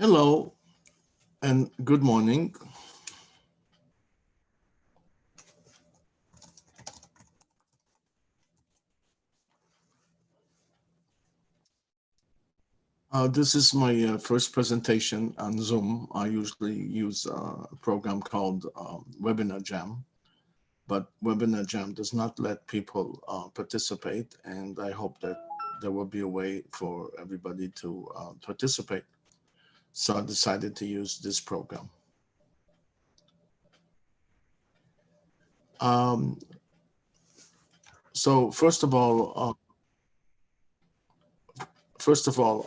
Hello and good morning. This is my first presentation on Zoom. I usually use a program called Webinar Jam, but Webinar Jam does not let people participate, and I hope that there will be a way for everybody to participate. So I decided to use this program. Um, so first of all,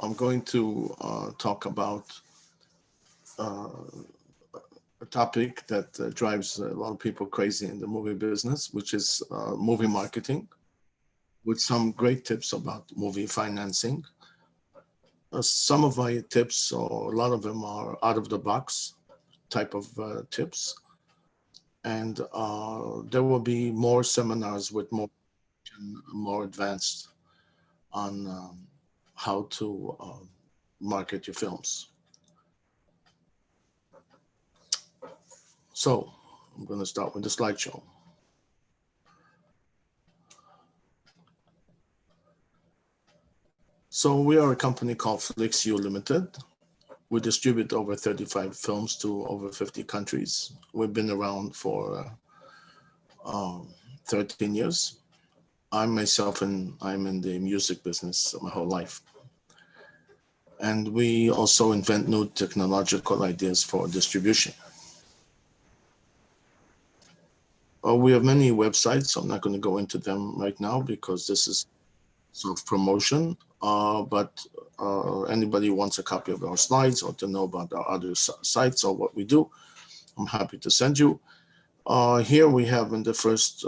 I'm going to talk about uh, a topic that drives a lot of people crazy in the movie business, which is movie marketing, with some great tips about movie financing. Some of my tips, or a lot of them, are out of the box type of tips. And there will be more seminars with more advanced on how to market your films. So I'm going to start with the slideshow. So we are a company called FlixU Limited. We distribute over 35 films to over 50 countries. We've been around for 13 years. I'm in the music business my whole life. And we also invent new technological ideas for distribution. We have many websites. I'm not going to go into them right now because this is sort of promotion. But anybody wants a copy of our slides or to know about our other sites or what we do, I'm happy to send you. Here we have in the first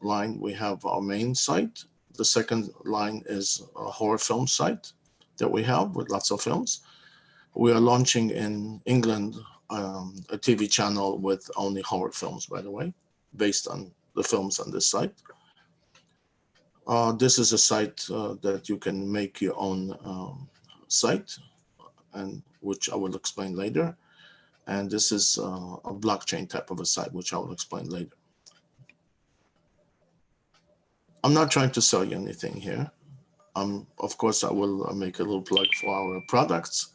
line, we have our main site. The second line is a horror film site that we have with lots of films. We are launching in England a TV channel with only horror films, by the way, based on the films on this site. This is a site that you can make your own site, and which I will explain later. And this is a blockchain type of a site, which I will explain later. I'm not trying to sell you anything here. Of course, I will make a little plug for our products,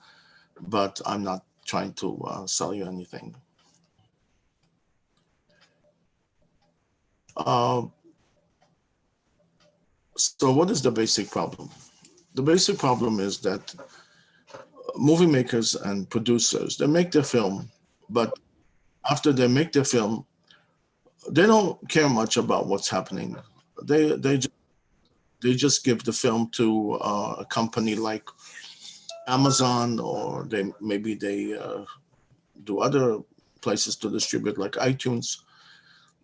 but I'm not trying to sell you anything. Uh, so what is the basic problem? The basic problem is that movie makers and producers, they make their film, but after they make their film, they don't care much about what's happening. They just give the film to a company like Amazon, or they do other places to distribute like iTunes.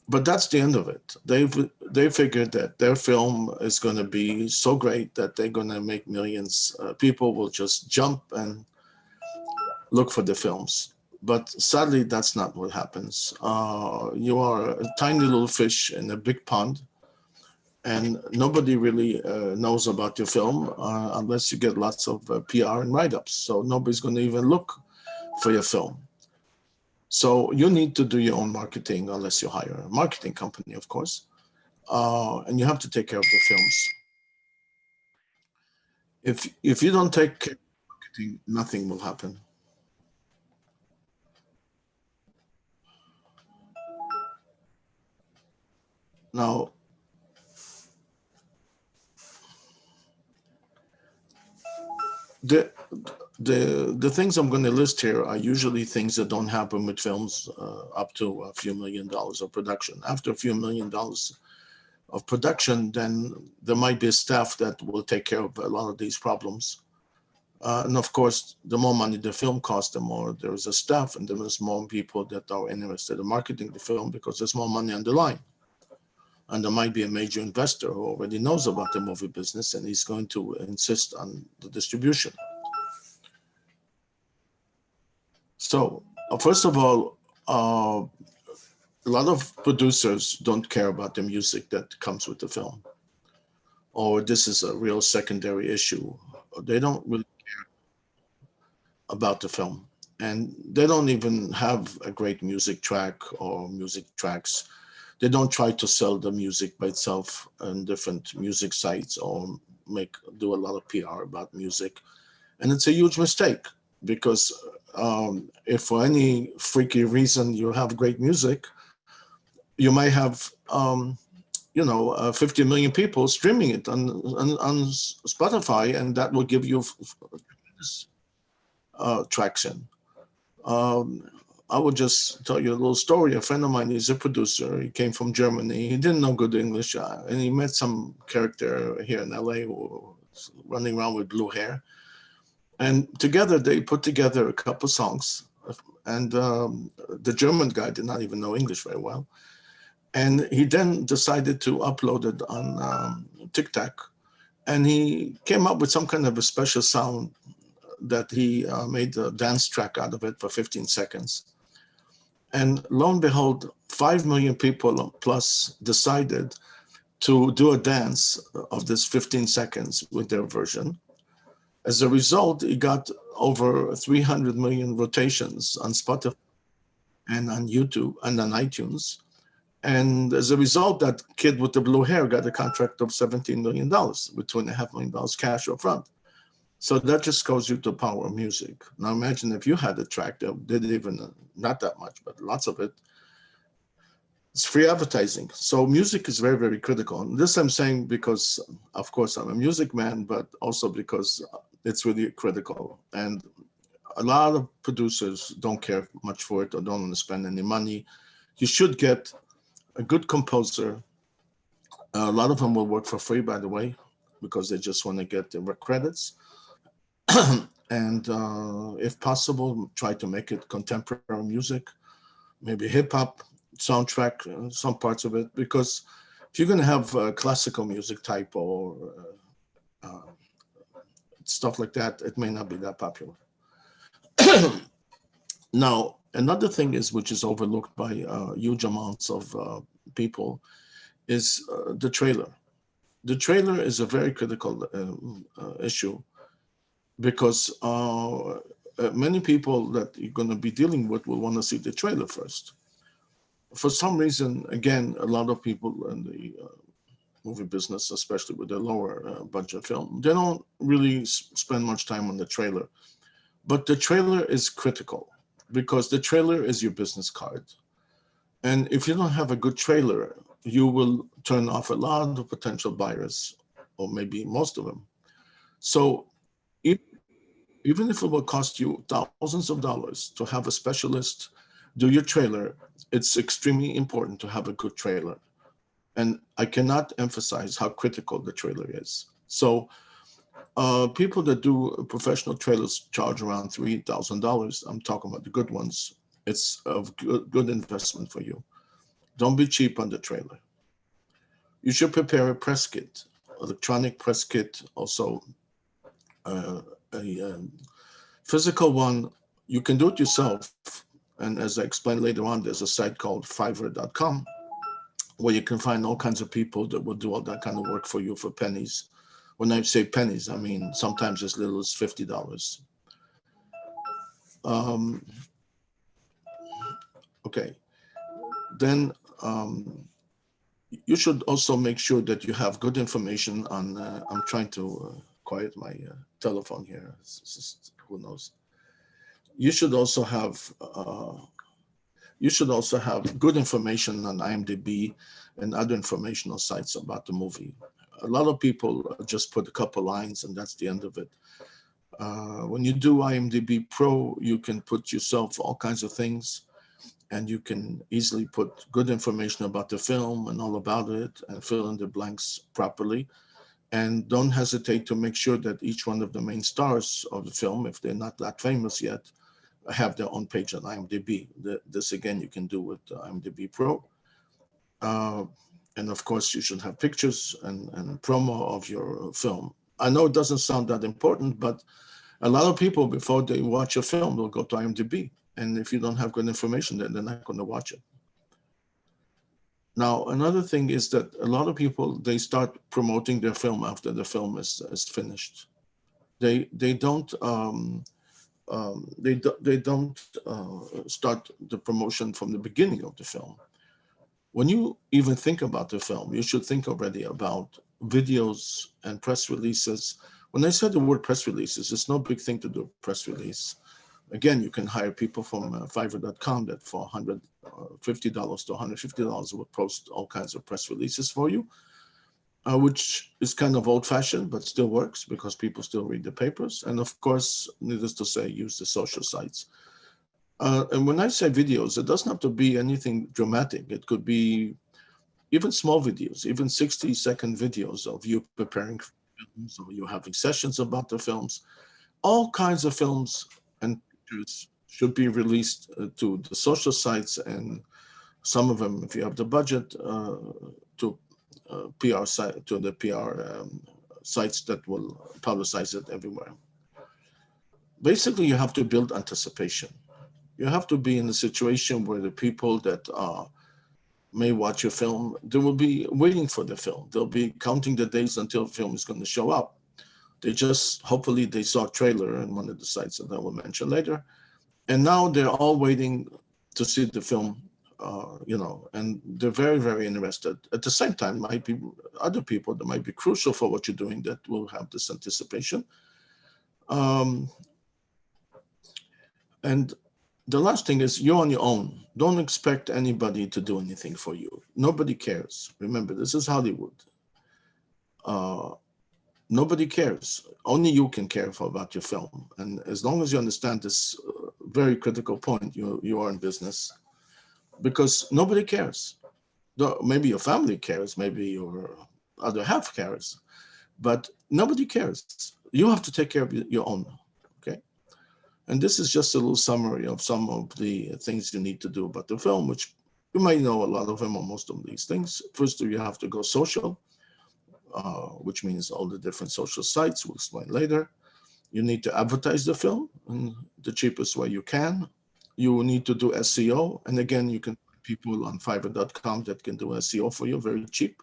But that's the end of it. They figured that their film is going to be so great that they're going to make millions. People will just jump and look for the films. But sadly, that's not what happens. You are a tiny little fish in a big pond, and nobody really knows about your film unless you get lots of PR and write-ups. So nobody's going to even look for your film. So you need to do your own marketing unless you hire a marketing company, of course. And you have to take care of the films. If you don't take care of marketing, nothing will happen. Now, the the things I'm going to list here are usually things that don't happen with films up to a few $1 million of production. After a few $1 million of production, then there might be a staff that will take care of a lot of these problems. And of course, the more money the film costs, the more there is a staff and there's more people that are interested in marketing the film because there's more money on the line. And there might be a major investor who already knows about the movie business and he's going to insist on the distribution. So, first of all, a lot of producers don't care about the music that comes with the film, or this is a real secondary issue. They don't really. about the film. And they don't even have a great music track or music tracks. They don't try to sell the music by itself on different music sites or do a lot of PR about music. And it's a huge mistake because if for any freaky reason you have great music, you might have 50 million people streaming it on Spotify, and that will give you traction. Um, I would just tell you a little story. A friend of mine is a producer. He came from Germany. He didn't know good English, and he met some character here in LA who was running around with blue hair. And together they put together a couple songs. And the German guy did not even know English very well. And he then decided to upload it on TikTok. And he came up with some kind of a special sound that he made a dance track out of it for 15 seconds. And lo and behold, 5 million people plus decided to do a dance of this 15 seconds with their version. As a result, it got over 300 million rotations on Spotify and on YouTube and on iTunes. And as a result, that kid with the blue hair got a contract of $17 million with $2.5 million cash up front. So that just goes you to the power of music. Now imagine if you had a track that did even, not that much, but lots of it. It's free advertising. So music is very, very critical. And this I'm saying because, of course, I'm a music man, but also because it's really critical. And a lot of producers don't care much for it or don't want to spend any money. You should get a good composer. A lot of them will work for free, by the way, because they just want to get the credits. And if possible, try to make it contemporary music, maybe hip hop soundtrack, some parts of it, because if you're going to have classical music type or stuff like that, it may not be that popular. Now, another thing is, which is overlooked by huge amounts of people, is the trailer. The trailer is a very critical issue because many people that you're going to be dealing with will want to see the trailer first. For some reason, again, a lot of people in the movie business, especially with the lower budget film, they don't really spend much time on the trailer. But the trailer is critical because the trailer is your business card. And if you don't have a good trailer, you will turn off a lot of potential buyers, or maybe most of them. So even if it will cost you thousands of dollars to have a specialist do your trailer, it's extremely important to have a good trailer. And I cannot emphasize how critical the trailer is. So people that do professional trailers charge around $3,000. I'm talking about the good ones. It's a good investment for you. Don't be cheap on the trailer. You should prepare a press kit, electronic press kit, also a physical one. You can do it yourself. And as I explained later on, there's a site called Fiverr.com where you can find all kinds of people that will do all that kind of work for you for pennies. When I say pennies, I mean sometimes as little as $50. Um, okay, then you should also make sure that you have good information on. I'm trying to quiet my telephone here. It's just, who knows? You should also have good information on IMDb and other informational sites about the movie. A lot of people just put a couple lines and that's the end of it. When you do IMDb Pro, you can put yourself all kinds of things and you can easily put good information about the film and all about it and fill in the blanks properly. And don't hesitate to make sure that each one of the main stars of the film, if they're not that famous yet, have their own page on IMDb. This again, you can do with IMDb Pro. And of course, you should have pictures and promo of your film. I know it doesn't sound that important, but a lot of people, before they watch a film, will go to IMDb. And if you don't have good information, then they're not going to watch it. Now, another thing is that a lot of people, they start promoting their film after the film is finished. They don't they don't start the promotion from the beginning of the film. When you even think about the film, you should think already about videos and press releases. When I said the word press releases, it's no big thing to do a press release. Again, you can hire people from Fiverr.com that for $150 to $150 will post all kinds of press releases for you, which is kind of old-fashioned, but still works because people still read the papers. And of course, needless to say, use the social sites. And when I say videos, it doesn't have to be anything dramatic. It could be even small videos, even 60-second videos of you preparing films or you having sessions about the films. All kinds of films and pictures should be released to the social sites, and some of them, if you have the budget, to PR site, to the PR sites that will publicize it everywhere. Basically, you have to build anticipation. You have to be in a situation where the people that may watch your film, they will be waiting for the film. They'll be counting the days until the film is going to show up. Hopefully they saw a trailer in one of the sites that I will mention later. And now they're all waiting to see the film, and they're very, very interested. At the same time, might be other people that might be crucial for what you're doing that will have this anticipation. And the last thing is you're on your own. Don't expect anybody to do anything for you. Nobody cares. Remember, this is Hollywood. Nobody cares. Only you can care about your film. And as long as you understand this very critical point, you are in business, because nobody cares. Maybe your family cares, maybe your other half cares, but nobody cares. You have to take care of your own. Okay. And this is just a little summary of some of the things you need to do about the film, which you might know a lot of them or most of these things. First, you have to go social, which means all the different social sites. We'll explain later. You need to advertise the film in the cheapest way you can. You need to do SEO. And again, you can find people on Fiverr.com that can do SEO for you very cheap.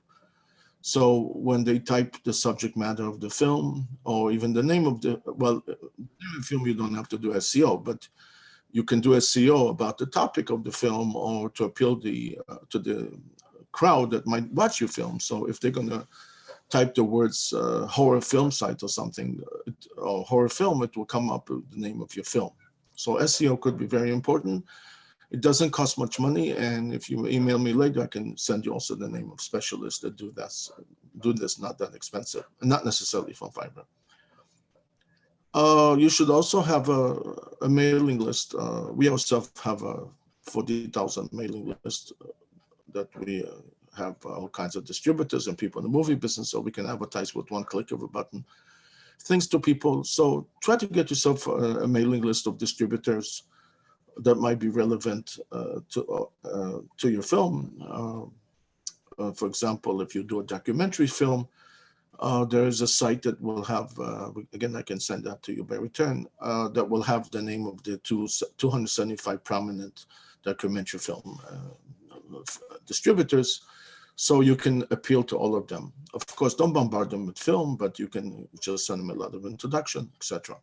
So when they type the subject matter of the film or even the name of the film, you don't have to do SEO, but you can do SEO about the topic of the film or to appeal to the crowd that might watch your film. So if they're going to type the words horror film site or something, or horror film, it will come up with the name of your film. So SEO could be very important. It doesn't cost much money, and if you email me later, I can send you also the name of specialists that do this. Not that expensive, and not necessarily from Fiverr. You should also have a mailing list. We ourselves have a 40,000 mailing list that we have all kinds of distributors and people in the movie business, so we can advertise with one click of a button things to people. So try to get yourself a mailing list of distributors that might be relevant to your film. For example, if you do a documentary film, there is a site that will have, again, I can send that to you by return, that will have the name of the 275 prominent documentary film distributors, so you can appeal to all of them. Of course, don't bombard them with film, but you can just send them a lot of introduction, etc.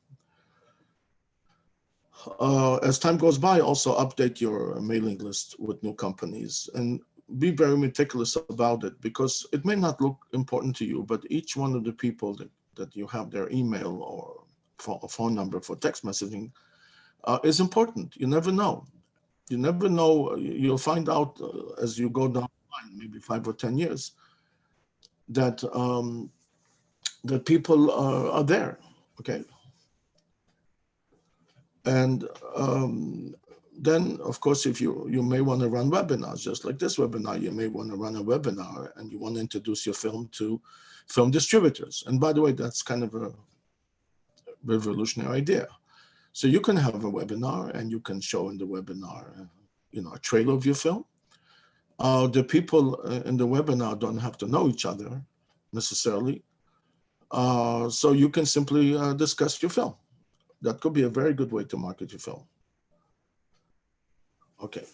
As time goes by, also update your mailing list with new companies and be very meticulous about it, because it may not look important to you, but each one of the people that you have their email or phone number for text messaging is important. You never know. You never know. You'll find out as you go down the line, maybe 5 or 10 years, that that people are there. Okay. And then, of course, if you may want to run webinars, just like this webinar, you may want to run a webinar and you want to introduce your film to film distributors. And by the way, that's kind of a revolutionary idea. So you can have a webinar and you can show in the webinar, a trailer of your film. The people in the webinar don't have to know each other necessarily. So you can simply discuss your film. That could be a very good way to market your film. Okay.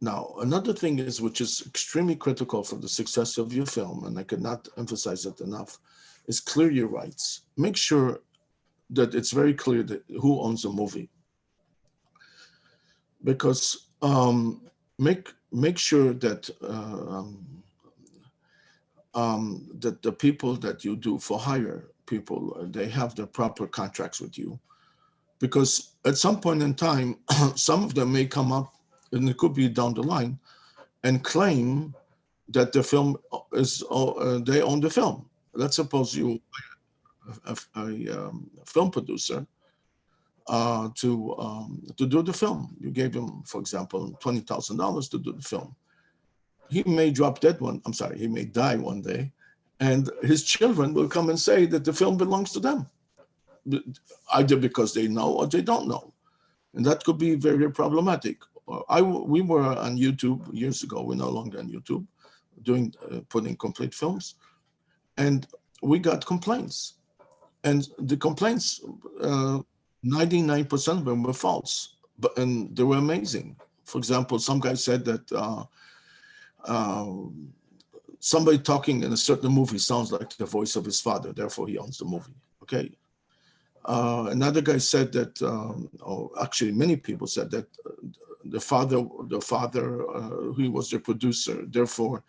Now, another thing is, which is extremely critical for the success of your film, and I could not emphasize it enough, is clear your rights. Make sure that it's very clear that who owns the movie, because make sure that that the people that you do for hire people, they have the proper contracts with you, because at some point in time, some of them may come up, and it could be down the line, and claim that the film is they own the film. Let's suppose you a film producer to do the film. You gave him, for example, $20,000 to do the film. He may drop dead one. I'm sorry, he may die one day, and his children will come and say that the film belongs to them, either because they know or they don't know, and that could be very problematic. We were on YouTube years ago. We're no longer on YouTube, doing putting complete films, and we got complaints, and the complaints, 99% of them were false, and they were amazing. For example, some guy said that somebody talking in a certain movie sounds like the voice of his father, therefore he owns the movie. Okay. Another guy said that, or actually many people said that the father, he was the producer, therefore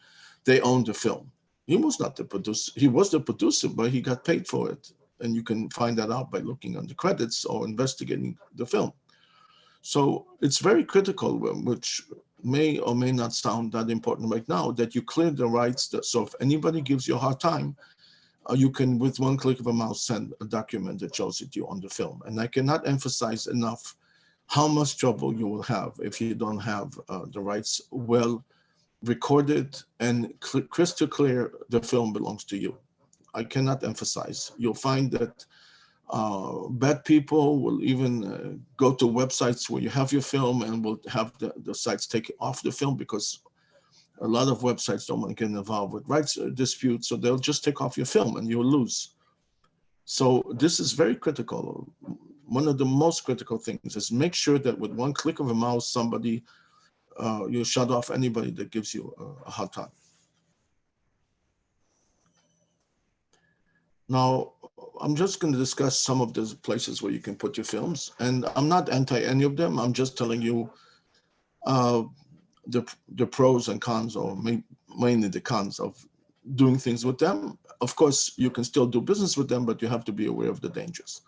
they owned the film. He was not the producer. He was the producer, but he got paid for it. And you can find that out by looking on the credits or investigating the film. So it's very critical, which may or may not sound that important right now, that you clear the rights. So if anybody gives you a hard time, you can, with one click of a mouse, send a document that shows that you own the film. And I cannot emphasize enough how much trouble you will have if you don't have the rights well recorded and crystal clear the film belongs to you. I cannot emphasize. You'll find that bad people will even go to websites where you have your film and will have the sites take it off the film, because a lot of websites don't want to get involved with rights disputes, so they'll just take off your film and you'll lose. So this is very critical. One of the most critical things is make sure that with one click of a mouse, somebody, you shut off anybody that gives you a hard time. Now, I'm just going to discuss some of the places where you can put your films, and I'm not anti any of them. I'm just telling you the pros and cons, or mainly the cons of doing things with them. Of course, you can still do business with them, but you have to be aware of the dangers.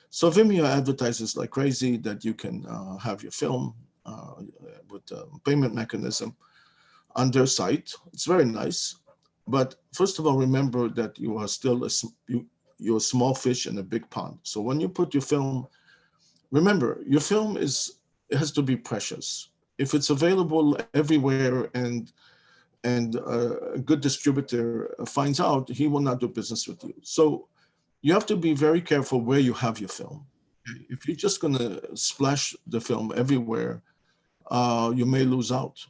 So Vimeo advertises like crazy that you can have your film with a payment mechanism on their site. It's very nice. But first of all, remember that you are still you're a small fish in a big pond. So when you put your film, remember, your film it has to be precious. If it's available everywhere and a good distributor finds out, he will not do business with you. So you have to be very careful where you have your film. If you're just going to splash the film everywhere, you may lose out.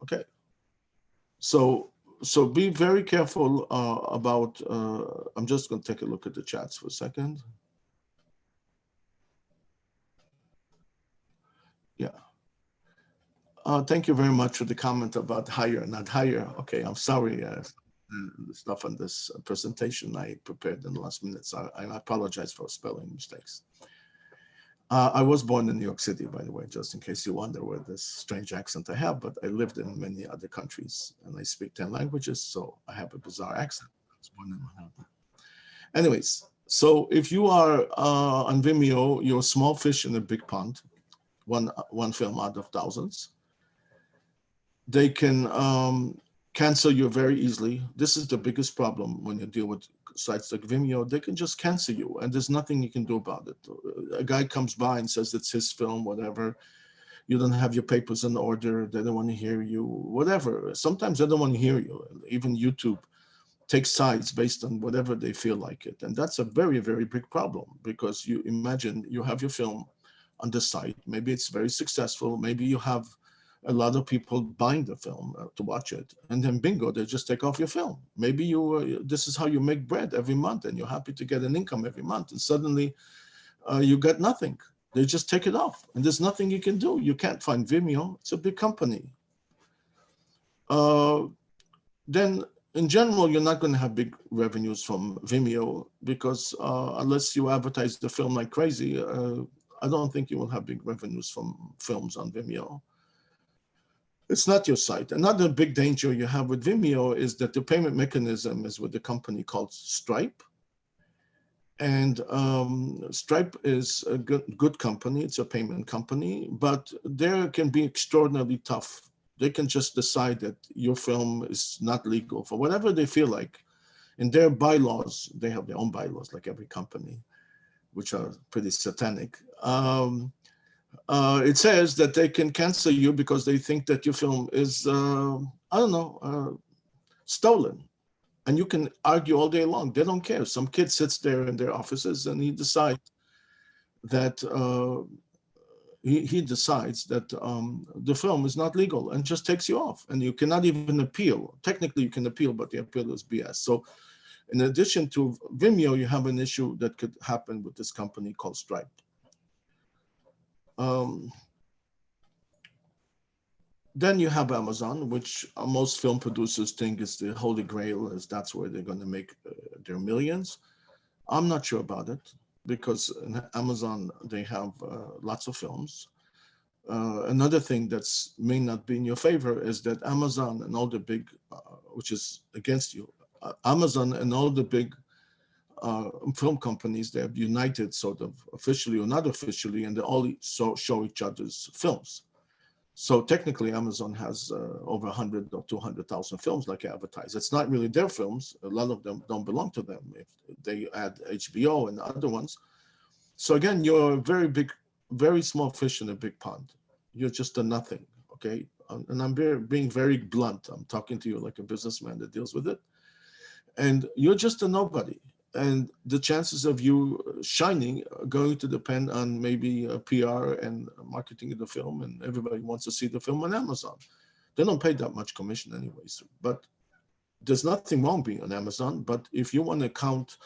Okay. So be very careful about, I'm just going to take a look at the chats for a second. Yeah. Thank you very much for the comment about higher, not higher. Okay, I'm sorry. The stuff on this presentation I prepared in the last minute, so I apologize for spelling mistakes. I was born in New York City, by the way, just in case you wonder where this strange accent I have, but I lived in many other countries and I speak 10 languages, so I have a bizarre accent. I was born in Manhattan. Anyways, so if you are on Vimeo, you're a small fish in a big pond, one film out of thousands. They can cancel you very easily. This is the biggest problem when you deal with sites like Vimeo. They can just cancel you and there's nothing you can do about it. A guy comes by and says it's his film, whatever. You don't have your papers in order. They don't want to hear you, whatever. Sometimes they don't want to hear you. Even YouTube takes sides based on whatever they feel like it. And that's a very, very big problem, because you imagine you have your film on the site. Maybe it's very successful. Maybe you have a lot of people buying the film to watch it, and then bingo, they just take off your film. Maybe this is how you make bread every month, and you're happy to get an income every month, and suddenly you get nothing. They just take it off, and there's nothing you can do. You can't find Vimeo. It's a big company. Then in general, you're not going to have big revenues from Vimeo because unless you advertise the film like crazy, I don't think you will have big revenues from films on Vimeo. It's not your site. Another big danger you have with Vimeo is that the payment mechanism is with a company called Stripe. And Stripe is a good company. It's a payment company, but they can be extraordinarily tough. They can just decide that your film is not legal for whatever they feel like. In their bylaws, they have their own bylaws, like every company, which are pretty satanic. It says that they can cancel you because they think that your film is, I don't know, stolen. And you can argue all day long. They don't care. Some kid sits there in their offices and he decides that he decides that the film is not legal and just takes you off. And you cannot even appeal. Technically, you can appeal, but the appeal is BS. So in addition to Vimeo, you have an issue that could happen with this company called Stripe. Then you have Amazon, which most film producers think is the holy grail, as that's where they're going to make their millions. I'm not sure about it because in Amazon, they have lots of films. Another thing that's may not be in your favor is that Amazon and all the big, which is against you, Amazon and all the big film companies, they have united sort of officially or not officially, and they all show each other's films. So technically, Amazon has over 100 or 200,000 films like advertised. It's not really their films. A lot of them don't belong to them. If they add HBO and other ones. So again, you're a very big, very small fish in a big pond. You're just a nothing, okay? And I'm being very blunt. I'm talking to you like a businessman that deals with it. And you're just a nobody. And the chances of you shining are going to depend on maybe PR and marketing of the film, and everybody wants to see the film on Amazon. They don't pay that much commission anyways, but there's nothing wrong being on Amazon. But if you want to count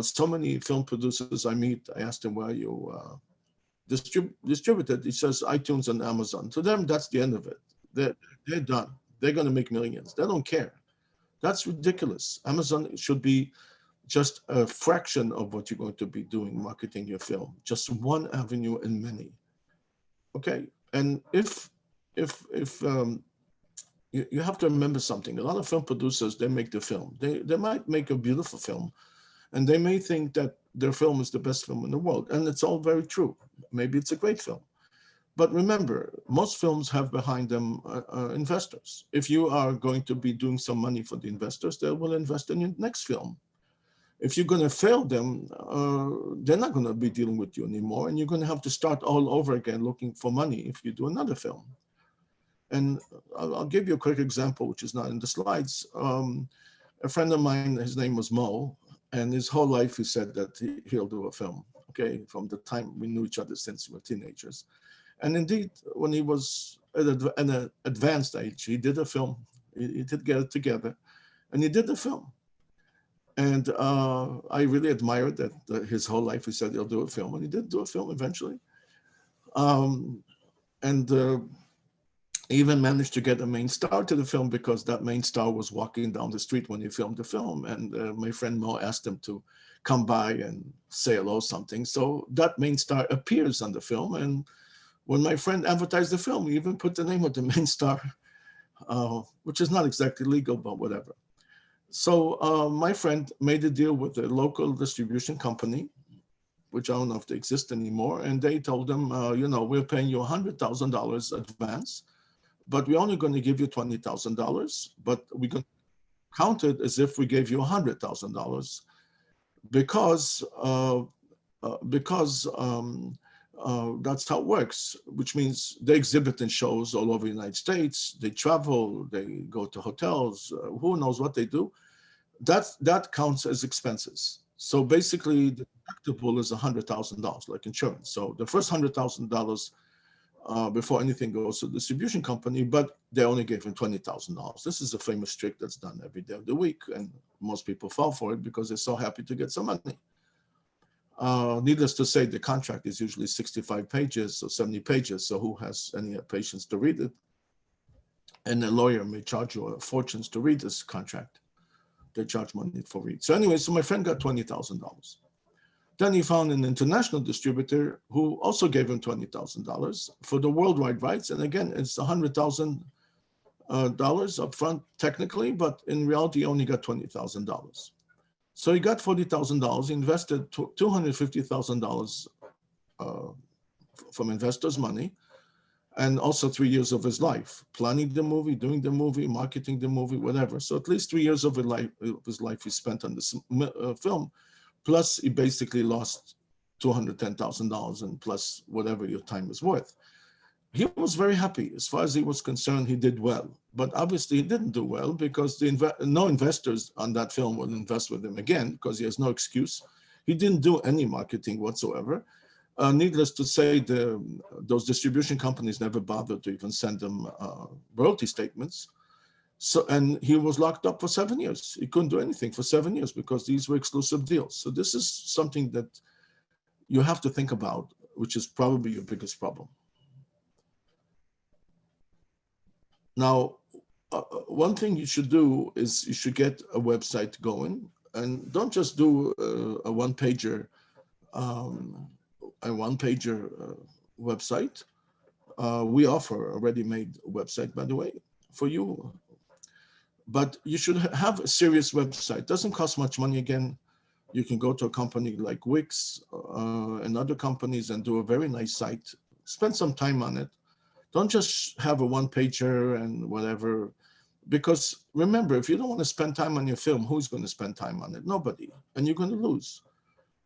so many film producers I meet, I ask them where you distributed. It says iTunes and Amazon. To them, that's the end of it. They're done. They're going to make millions. They don't care. That's ridiculous. Amazon should be just a fraction of what you're going to be doing marketing your film, just one avenue in many. Okay, and if you have to remember something, a lot of film producers, they make the film. They might make a beautiful film, and they may think that their film is the best film in the world, and it's all very true. Maybe it's a great film. But remember, most films have behind them investors. If you are going to be doing some money for the investors, they will invest in your next film. If you're going to fail them, they're not going to be dealing with you anymore. And you're going to have to start all over again looking for money if you do another film. And I'll give you a quick example, which is not in the slides. A friend of mine, his name was Mo, and his whole life he said that he'll do a film, okay, from the time we knew each other since we were teenagers. And indeed, when he was at an advanced age, he did a film. He did get it together, and he did the film. And I really admired that his whole life he said he'll do a film, and he did do a film eventually. And he even managed to get a main star to the film because that main star was walking down the street when he filmed the film. And my friend Mo asked him to come by and say hello something. So that main star appears on the film. And when my friend advertised the film, he even put the name of the main star, which is not exactly legal, but whatever. So my friend made a deal with a local distribution company, which I don't know if they exist anymore. And they told them, we're paying you $100,000 advance, but we're only going to give you $20,000, but we're going to count it as if we gave you $100,000 because that's how it works, which means they exhibit in shows all over the United States. They travel, they go to hotels, who knows what they do. That counts as expenses. So basically, the deductible is $100,000, like insurance. So the first $100,000 before anything goes to the distribution company, but they only gave him $20,000. This is a famous trick that's done every day of the week, and most people fall for it because they're so happy to get some money. Needless to say, the contract is usually 65 pages or 70 pages, so who has any patience to read it? and a lawyer may charge you fortunes to read this contract. They charge money for read. So anyway, so my friend got $20,000. Then he found an international distributor who also gave him $20,000 for the worldwide rights. And again, it's $100,000 up front technically, but in reality, he only got $20,000. So he got $40,000. He invested $250,000 from investors' money, and also 3 years of his life, planning the movie, doing the movie, marketing the movie, whatever. So at least 3 years of his life he spent on this film. Plus, he basically lost $210,000 and plus whatever your time is worth. He was very happy. As far as he was concerned, he did well. But obviously, he didn't do well because no investors on that film will invest with him again because he has no excuse. He didn't do any marketing whatsoever. Needless to say, those distribution companies never bothered to even send him royalty statements. So, and he was locked up for 7 years. He couldn't do anything for 7 years because these were exclusive deals. So this is something that you have to think about, which is probably your biggest problem. Now, one thing you should do is you should get a website going, and don't just do a one-pager website. We offer a ready-made website, by the way, for you. But you should have a serious website. Doesn't cost much money. Again, you can go to a company like Wix and other companies and do a very nice site. Spend some time on it. Don't just have a one-pager and whatever. Because remember, if you don't want to spend time on your film, who's going to spend time on it? Nobody. And you're going to lose.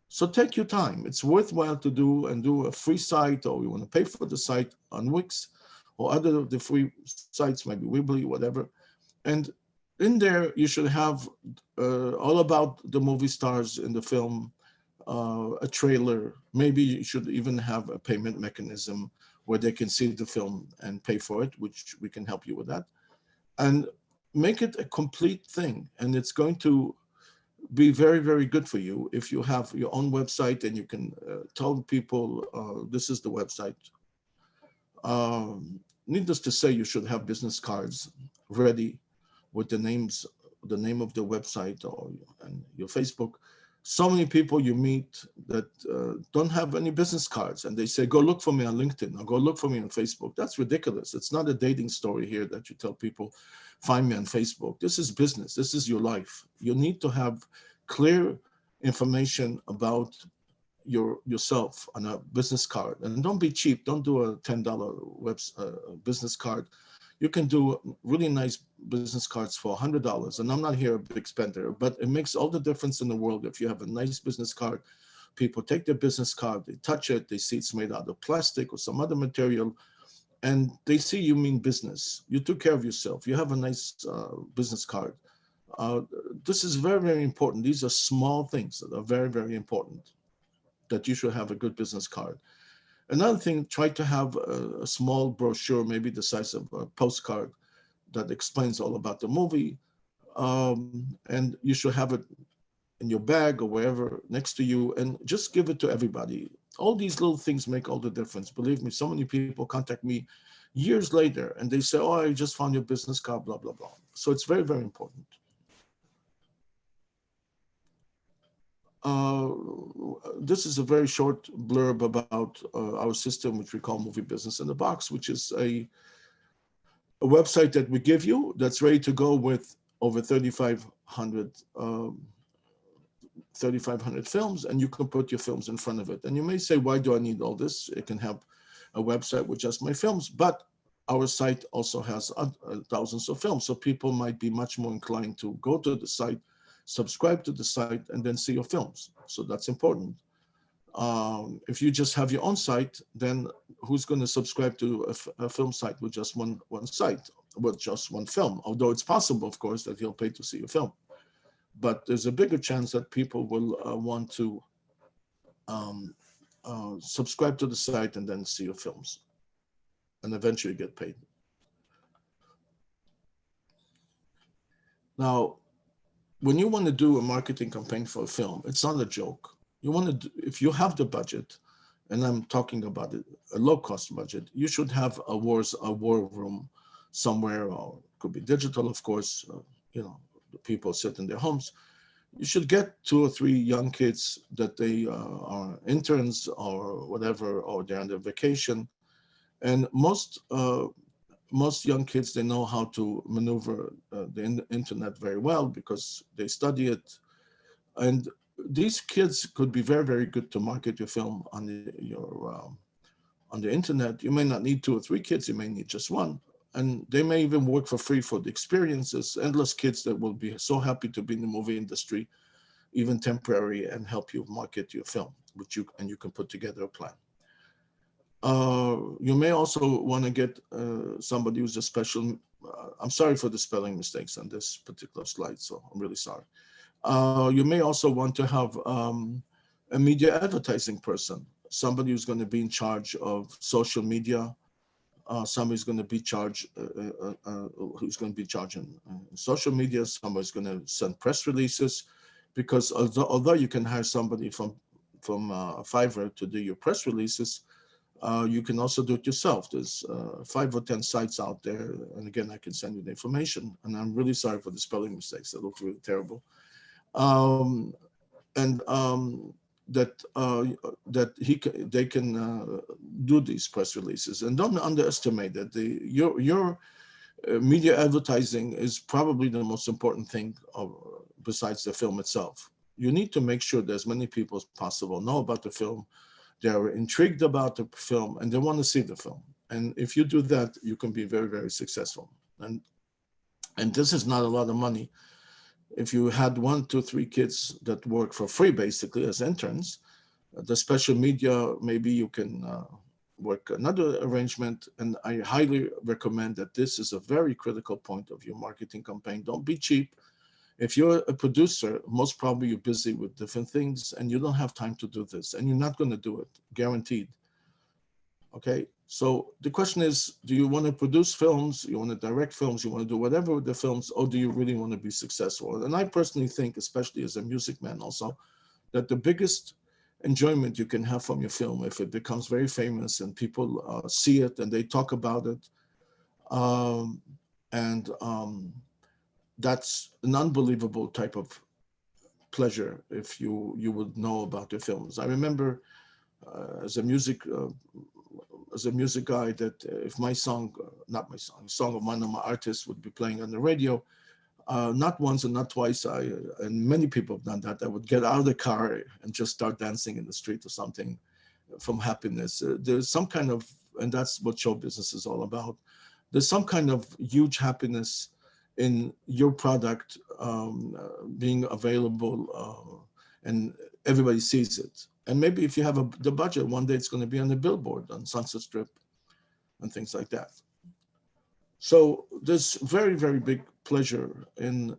So take your time. It's worthwhile to do a free site, or you want to pay for the site on Wix or other of the free sites, maybe Weebly, whatever. And in there, you should have all about the movie stars in the film, a trailer. Maybe you should even have a payment mechanism where they can see the film and pay for it, which we can help you with that. And make it a complete thing. And it's going to be very, very good for you if you have your own website and you can tell people this is the website. Needless to say, you should have business cards ready with the name of the website and your Facebook. So many people you meet that don't have any business cards, and they say, go look for me on LinkedIn or go look for me on Facebook. That's ridiculous. It's not a dating story here that you tell people, find me on Facebook. This is business. This is your life. You need to have clear information about yourself on a business card. And don't be cheap. Don't do a $10 business card. You can do really nice business cards for $100. And I'm not here a big spender, but it makes all the difference in the world if you have a nice business card. People take their business card, they touch it, they see it's made out of plastic or some other material, and they see you mean business. You took care of yourself. You have a nice business card. This is very, very important. These are small things that are very, very important, that you should have a good business card. Another thing, try to have a small brochure, maybe the size of a postcard, that explains all about the movie. And you should have it in your bag or wherever next to you, and just give it to everybody. All these little things make all the difference. Believe me, so many people contact me years later and they say, oh, I just found your business card, blah, blah, blah. So it's very, very important. This is a very short blurb about our system, which we call Movie Business in a Box, which is a website that we give you that's ready to go with over 3,500 films, and you can put your films in front of it. And you may say, why do I need all this? It can have a website with just my films, but our site also has thousands of films. So people might be much more inclined to go to the site, subscribe to the site, and then see your films. So that's important. If you just have your own site, then who's going to subscribe to a film site with just one site, with just one film? Although it's possible, of course, that he'll pay to see a film. But there's a bigger chance that people will want to subscribe to the site and then see your films and eventually get paid. Now, when you want to do a marketing campaign for a film, it's not a joke. You want to, if you have the budget, and I'm talking about it, a low-cost budget, you should have a war room somewhere, or it could be digital, of course. You know, the people sit in their homes. You should get two or three young kids that they are interns or whatever, or they're on their vacation. And most young kids, they know how to maneuver the internet very well because they study it. And these kids could be very, very good to market your film on on the internet. You may not need two or three kids, you may need just one. And they may even work for free for the experiences. Endless kids that will be so happy to be in the movie industry, even temporary, and help you market your film, which you can put together a plan. You may also want to get somebody who's a special. I'm sorry for the spelling mistakes on this particular slide, so I'm really sorry. You may also want to have a media advertising person, somebody who's going to be in charge of social media, somebody's going to be charged, who's going to be charging social media, somebody's going to send press releases, because although you can hire somebody from Fiverr to do your press releases, you can also do it yourself. There's 5 or 10 sites out there, and again, I can send you the information. And I'm really sorry for the spelling mistakes; they look really terrible. Um, and that they can do these press releases. And don't underestimate that your media advertising is probably the most important thing besides the film itself. You need to make sure that as many people as possible know about the film, they are intrigued about the film, and they want to see the film. And if you do that, you can be very, very successful. And this is not a lot of money. If you had one, two, three kids that work for free, basically as interns, the special media, maybe you can work another arrangement. And I highly recommend that this is a very critical point of your marketing campaign. Don't be cheap. If you're a producer, most probably you're busy with different things and you don't have time to do this, and you're not going to do it, guaranteed. Okay, so the question is, do you want to produce films, you want to direct films, you want to do whatever with the films, or do you really want to be successful? And I personally think, especially as a music man also, that the biggest enjoyment you can have from your film, if it becomes very famous and people see it and they talk about it, um, and that's an unbelievable type of pleasure if you would know about the films. I remember as a music guy that if my song, not my song, song of one of my artists would be playing on the radio, not once and not twice, and many people have done that, I would get out of the car and just start dancing in the street or something from happiness. There's some kind of, and that's what show business is all about. There's some kind of huge happiness in your product being available, and everybody sees it. And maybe if you have the budget, one day it's going to be on the billboard on Sunset Strip and things like that. So there's very, very big pleasure in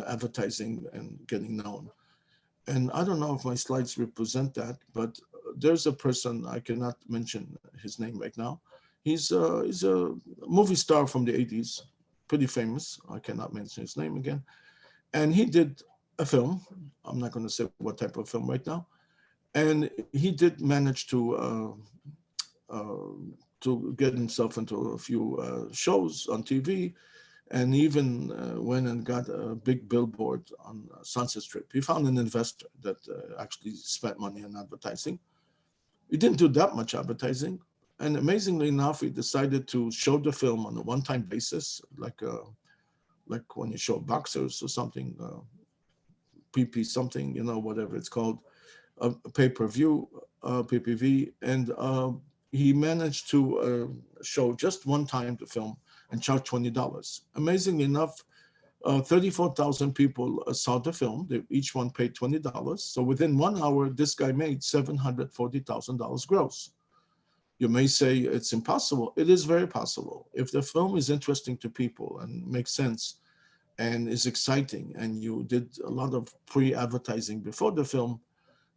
advertising and getting known. And I don't know if my slides represent that, but there's a person, I cannot mention his name right now. He's a movie star from the 80s, pretty famous. I cannot mention his name again. And he did a film. I'm not going to say what type of film right now. And he did manage uh, to get himself into a few shows on TV, and even went and got a big billboard on Sunset Strip. He found an investor that actually spent money on advertising. He didn't do that much advertising, and amazingly enough, he decided to show the film on a one-time basis, like when you show boxers or something, PP something, whatever it's called, a pay-per-view, PPV, and he managed to show just one time the film and charge $20. Amazingly enough, 34,000 people saw the film. They each one paid $20. So within 1 hour, this guy made $740,000 gross. You may say it's impossible. It is very possible. If the film is interesting to people and makes sense and is exciting, and you did a lot of pre-advertising before the film,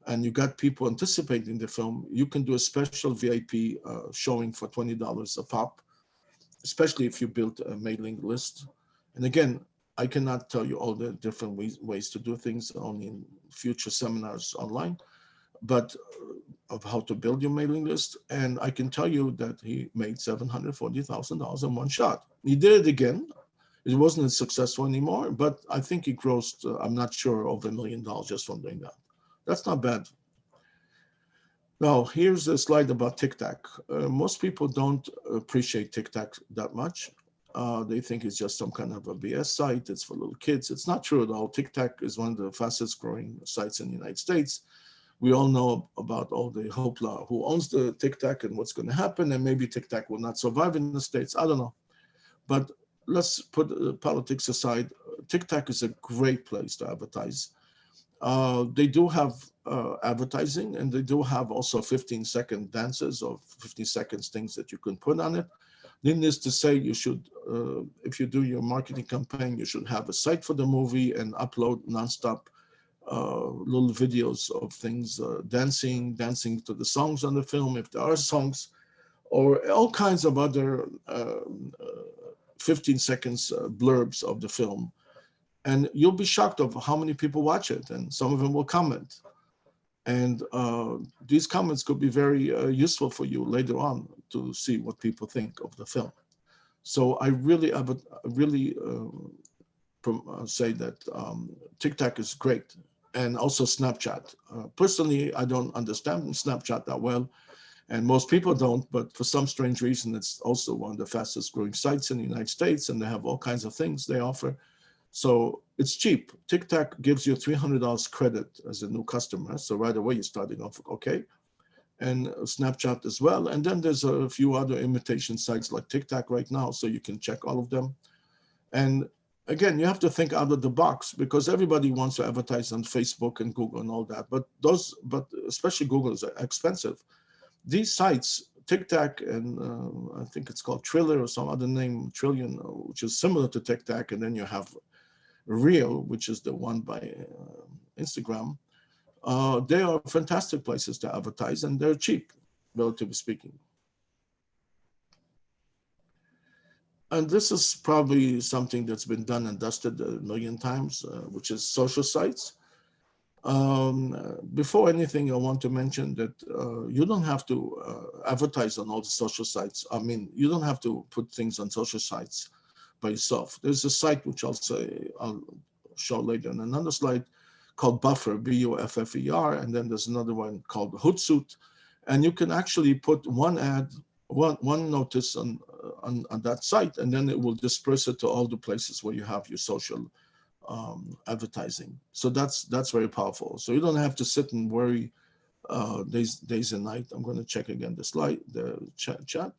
and you got people anticipating the film, you can do a special VIP showing for $20 a pop, especially if you build a mailing list. And again, I cannot tell you all the different ways to do things, only in future seminars online. but of how to build your mailing list. And I can tell you that he made $740,000 in one shot. He did it again. It wasn't as successful anymore, but I think he grossed, I'm not sure, over $1 million just from doing that. That's not bad. Now, here's a slide about TikTok. Most people don't appreciate TikTok that much. They think it's just some kind of a BS site. It's for little kids. It's not true at all. TikTok is one of the fastest growing sites in the United States. We all know about all the hoopla, who owns the TikTok and what's going to happen, and maybe TikTok will not survive in the States. I don't know. But let's put politics aside. TikTok is a great place to advertise. They do have advertising, and they do have also 15-second dances or 15 seconds things that you can put on it. Needless to say, you should, if you do your marketing campaign, you should have a site for the movie and upload nonstop little videos of things, dancing to the songs on the film, if there are songs, or all kinds of other 15 seconds blurbs of the film. And you'll be shocked of how many people watch it, and some of them will comment. And these comments could be very useful for you later on to see what people think of the film. So I really say that TikTok is great, and also Snapchat. Personally, I don't understand Snapchat that well, and most people don't, but for some strange reason, it's also one of the fastest growing sites in the United States, and they have all kinds of things they offer. So it's cheap. TikTok gives you $300 credit as a new customer. So right away, you're starting off okay. And Snapchat as well. And then there's a few other imitation sites like TikTok right now, so you can check all of them. And again, you have to think out of the box, because everybody wants to advertise on Facebook and Google and all that. But especially Google is expensive. These sites, TikTok and I think it's called Triller or some other name, Trillion, which is similar to TikTok. And then you have Reel, which is the one by Instagram. They are fantastic places to advertise, and they're cheap, relatively speaking. And this is probably something that's been done and dusted a million times, which is social sites. Before anything, I want to mention that you don't have to advertise on all the social sites. I mean, you don't have to put things on social sites by yourself. There's a site which I'll show later in another slide called Buffer, Buffer, and then there's another one called Hootsuite, and you can actually put one ad, one notice on that site, and then it will disperse it to all the places where you have your social advertising. So that's very powerful. So you don't have to sit and worry days and night. I'm going to check again the chat.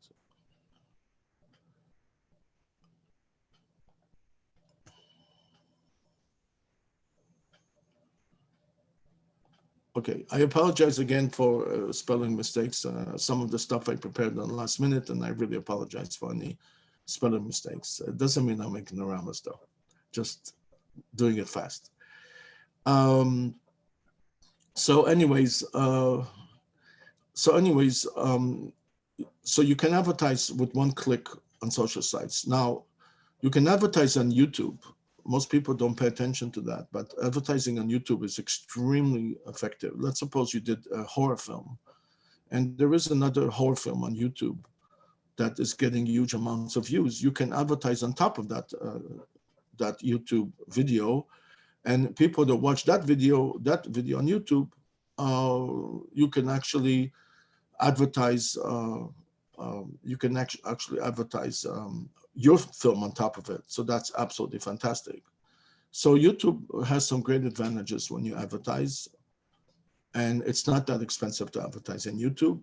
Okay, I apologize again for spelling mistakes. Some of the stuff I prepared on the last minute, and I really apologize for any spelling mistakes. It doesn't mean I'm making ignoramus though, just doing it fast. So anyways, so you can advertise with one click on social sites. Now, you can advertise on YouTube. Most people don't pay attention to that, but advertising on YouTube is extremely effective. Let's suppose you did a horror film, and there is another horror film on YouTube that is getting huge amounts of views. You can advertise on top of that YouTube video, and people that watch that video on YouTube, you can actually advertise. You can actually advertise your film on top of it. So that's absolutely fantastic. So YouTube has some great advantages when you advertise, and it's not that expensive to advertise in YouTube.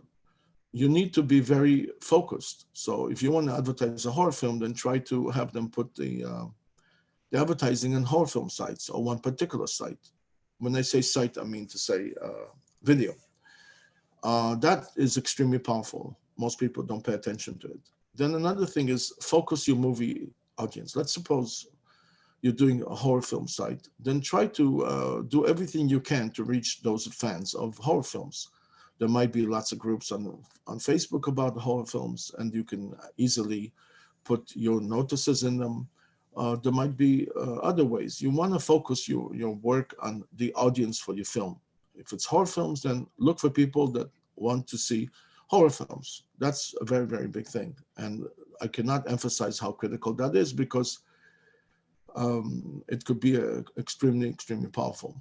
You need to be very focused. So if you want to advertise a horror film, then try to have them put the advertising on horror film sites or one particular site. When I say site, I mean to say video. That is extremely powerful. Most people don't pay attention to it. Then another thing is focus your movie audience. Let's suppose you're doing a horror film site, then try to do everything you can to reach those fans of horror films. There might be lots of groups on Facebook about horror films, and you can easily put your notices in them. There might be other ways. You want to focus your work on the audience for your film. If it's horror films, then look for people that want to see horror films. That's a very, very big thing. And I cannot emphasize how critical that is, because it could be extremely, extremely powerful.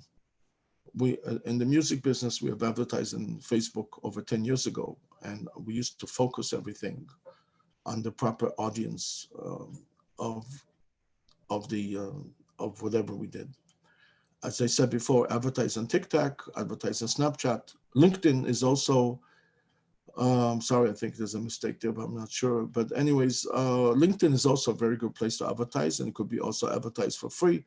We in the music business, we have advertised in Facebook over 10 years ago, and we used to focus everything on the proper audience of of the of whatever we did. As I said before, advertise on TikTok, advertise on Snapchat. LinkedIn is also, sorry, I think there's a mistake there, but I'm not sure. But anyways, LinkedIn is also a very good place to advertise, and it could be also advertised for free.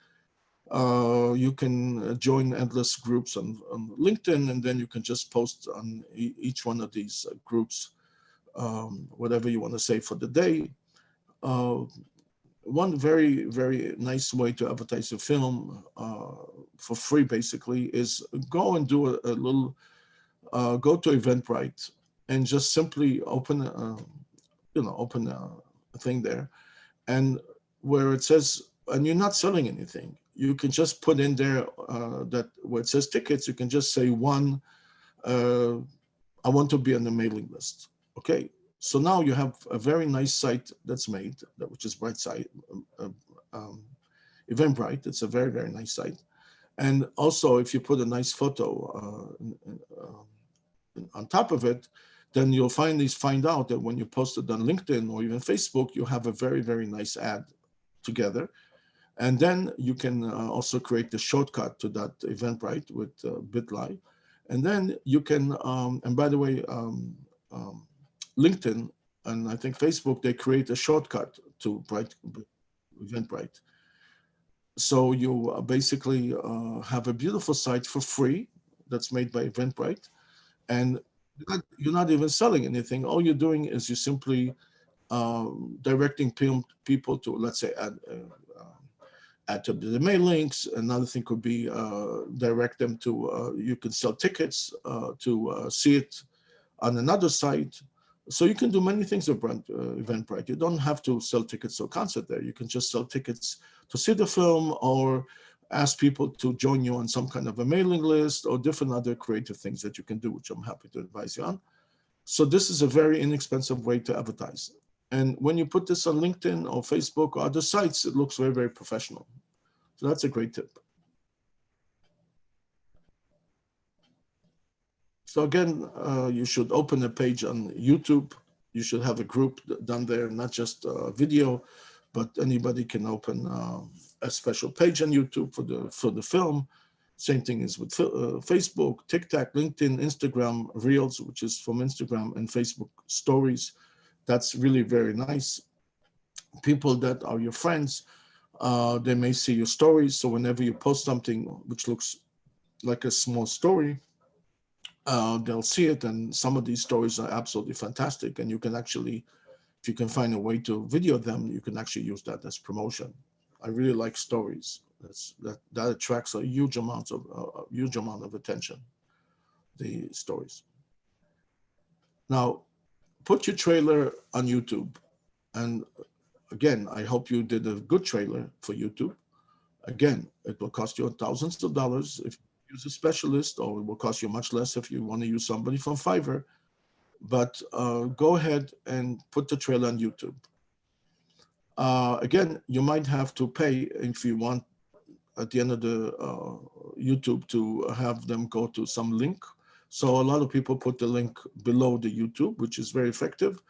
You can join endless groups on LinkedIn, and then you can just post on each one of these groups, whatever you want to say for the day. One very, very nice way to advertise a film for free, basically, is go and do a little, go to Eventbrite and just simply open, open a thing there, and where it says, and you're not selling anything, you can just put in there that where it says tickets, you can just say one, I want to be on the mailing list. Okay, so now you have a very nice site that's made, which is Brightside, Eventbrite. It's a very, very nice site. And also, if you put a nice photo on top of it, then you'll find out that when you post it on LinkedIn or even Facebook, you have a very, very nice ad together. And then you can also create the shortcut to that Eventbrite with Bitly. And then you can, and by the way, LinkedIn and I think Facebook, they create a shortcut to Eventbrite. So you basically have a beautiful site for free that's made by Eventbrite, and you're not even selling anything. All you're doing is you're simply directing people to, let's say, add to the mail links. Another thing could be direct them to, you can sell tickets to see it on another site. So you can do many things with Eventbrite. You don't have to sell tickets to a concert there. You can just sell tickets to see the film, or ask people to join you on some kind of a mailing list, or different other creative things that you can do, which I'm happy to advise you on. So this is a very inexpensive way to advertise. And when you put this on LinkedIn or Facebook or other sites, it looks very, very professional. So that's a great tip. So again, you should open a page on YouTube. You should have a group done there, not just video, but anybody can open a special page on YouTube for the film. Same thing is with Facebook, TikTok, LinkedIn, Instagram, Reels, which is from Instagram, and Facebook Stories. That's really very nice. People that are your friends, they may see your stories. So whenever you post something which looks like a small story, they'll see it. And some of these stories are absolutely fantastic. And you can actually, if you can find a way to video them, you can actually use that as promotion. I really like stories. That attracts a huge amount of attention, the stories. Now, put your trailer on YouTube. And again, I hope you did a good trailer for YouTube. Again, it will cost you thousands of dollars if you use a specialist, or it will cost you much less if you want to use somebody from Fiverr. But go ahead and put the trailer on YouTube. Again, you might have to pay if you want at the end of the YouTube to have them go to some link. So a lot of people put the link below the YouTube, which is very effective.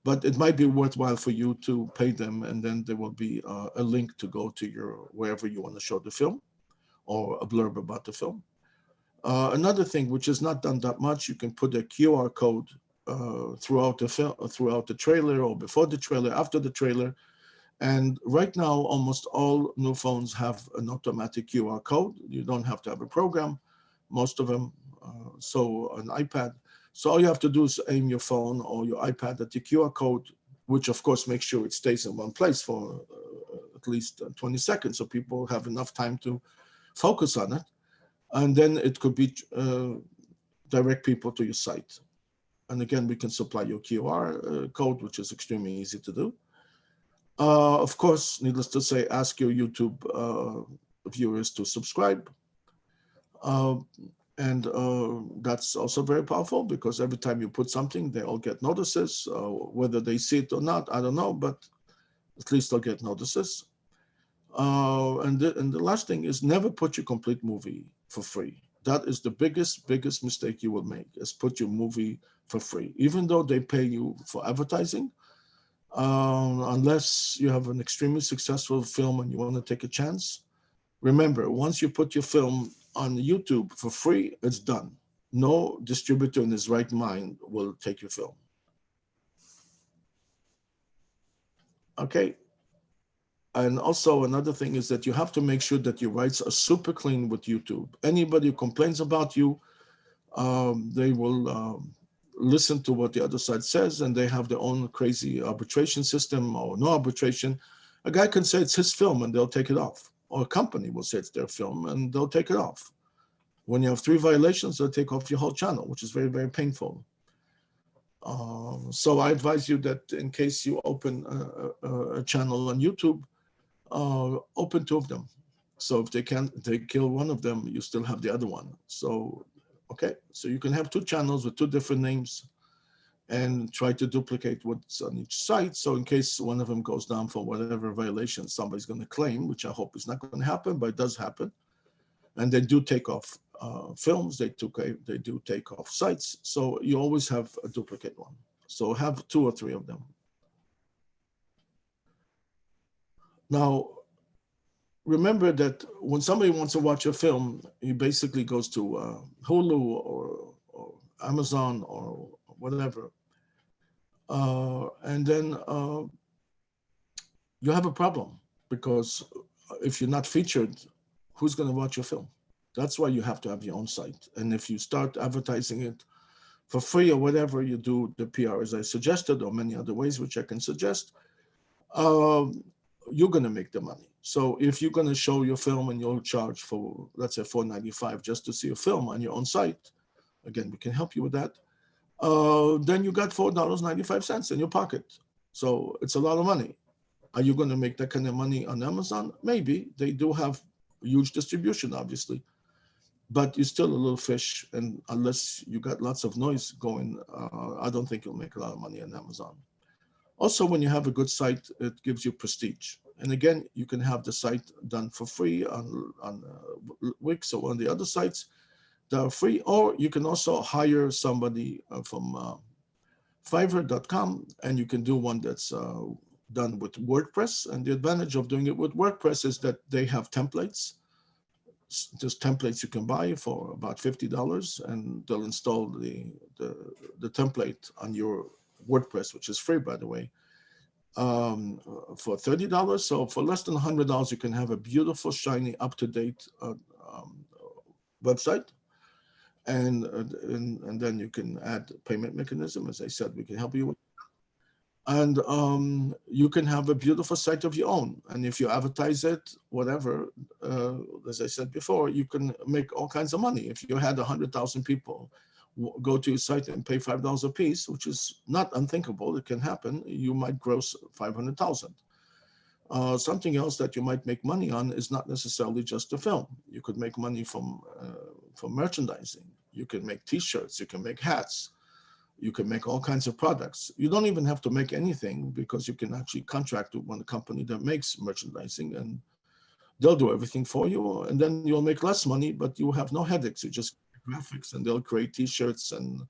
But it might be worthwhile for you to pay them, and then there will be a link to go to your wherever you want to show the film, or a blurb about the film. Another thing, which is not done that much, you can put a QR code throughout the film, throughout the trailer, or before the trailer, after the trailer. And right now, almost all new phones have an automatic QR code. You don't have to have a program, most of them. So an iPad. So all you have to do is aim your phone or your iPad at the QR code, which of course makes sure it stays in one place for at least 20 seconds, so people have enough time to focus on it. And then it could be direct people to your site. And again, we can supply your QR code, which is extremely easy to do. Of course, needless to say, ask your YouTube viewers to subscribe. And that's also very powerful because every time you put something, they all get notices. Whether they see it or not, I don't know, but at least they'll get notices. And the last thing is never put your complete movie for free. That is the biggest mistake you will make, is put your movie for free. Even though they pay you for advertising, unless you have an extremely successful film and you want to take a chance, remember, once you put your film on YouTube for free, it's done. No distributor in his right mind will take your film. Okay. And also another thing is that you have to make sure that your rights are super clean with YouTube. Anybody who complains about you, they will listen to what the other side says, and they have their own crazy arbitration system or no arbitration. A guy can say it's his film and they'll take it off, or a company will say it's their film and they'll take it off. When you have 3 violations, they'll take off your whole channel, which is very, very painful. So I advise you that in case you open a channel on YouTube, open 2 of them. So if they kill one of them, you still have the other one. So, okay, so you can have 2 channels with 2 different names and try to duplicate what's on each site. So in case one of them goes down for whatever violation somebody's going to claim, which I hope is not going to happen, but it does happen. And they do take off films, they do take off sites. So you always have a duplicate one. So have 2 or 3 of them. Now, remember that when somebody wants to watch a film, he basically goes to Hulu or Amazon or whatever. And then you have a problem because if you're not featured, who's going to watch your film? That's why you have to have your own site. And if you start advertising it for free or whatever, you do the PR as I suggested, or many other ways which I can suggest, you're going to make the money. So if you're going to show your film and you'll charge for, let's say, $4.95 just to see a film on your own site, again, we can help you with that, then you got $4.95 in your pocket. So it's a lot of money. Are you going to make that kind of money on Amazon? Maybe. They do have huge distribution, obviously. But you're still a little fish. And unless you got lots of noise going, I don't think you'll make a lot of money on Amazon. Also, when you have a good site, it gives you prestige. And again, you can have the site done for free on Wix or on the other sites that are free, or you can also hire somebody from Fiverr.com, and you can do one that's done with WordPress. And the advantage of doing it with WordPress is that they have templates. There's templates you can buy for about $50, and they'll install the template on your WordPress, which is free, by the way, for $30. So for less than $100, you can have a beautiful, shiny, up-to-date website. And then you can add payment mechanism. As I said, we can help you with. And you can have a beautiful site of your own. And if you advertise it, whatever, as I said before, you can make all kinds of money. If you had 100,000 people go to your site and pay $5 a piece, which is not unthinkable, it can happen, you might gross 500,000. Something else that you might make money on is not necessarily just the film. You could make money from merchandising. You can make T-shirts, you can make hats, you can make all kinds of products. You don't even have to make anything because you can actually contract with one company that makes merchandising, and they'll do everything for you. And then you'll make less money, but you have no headaches. You just graphics, and they'll create T-shirts and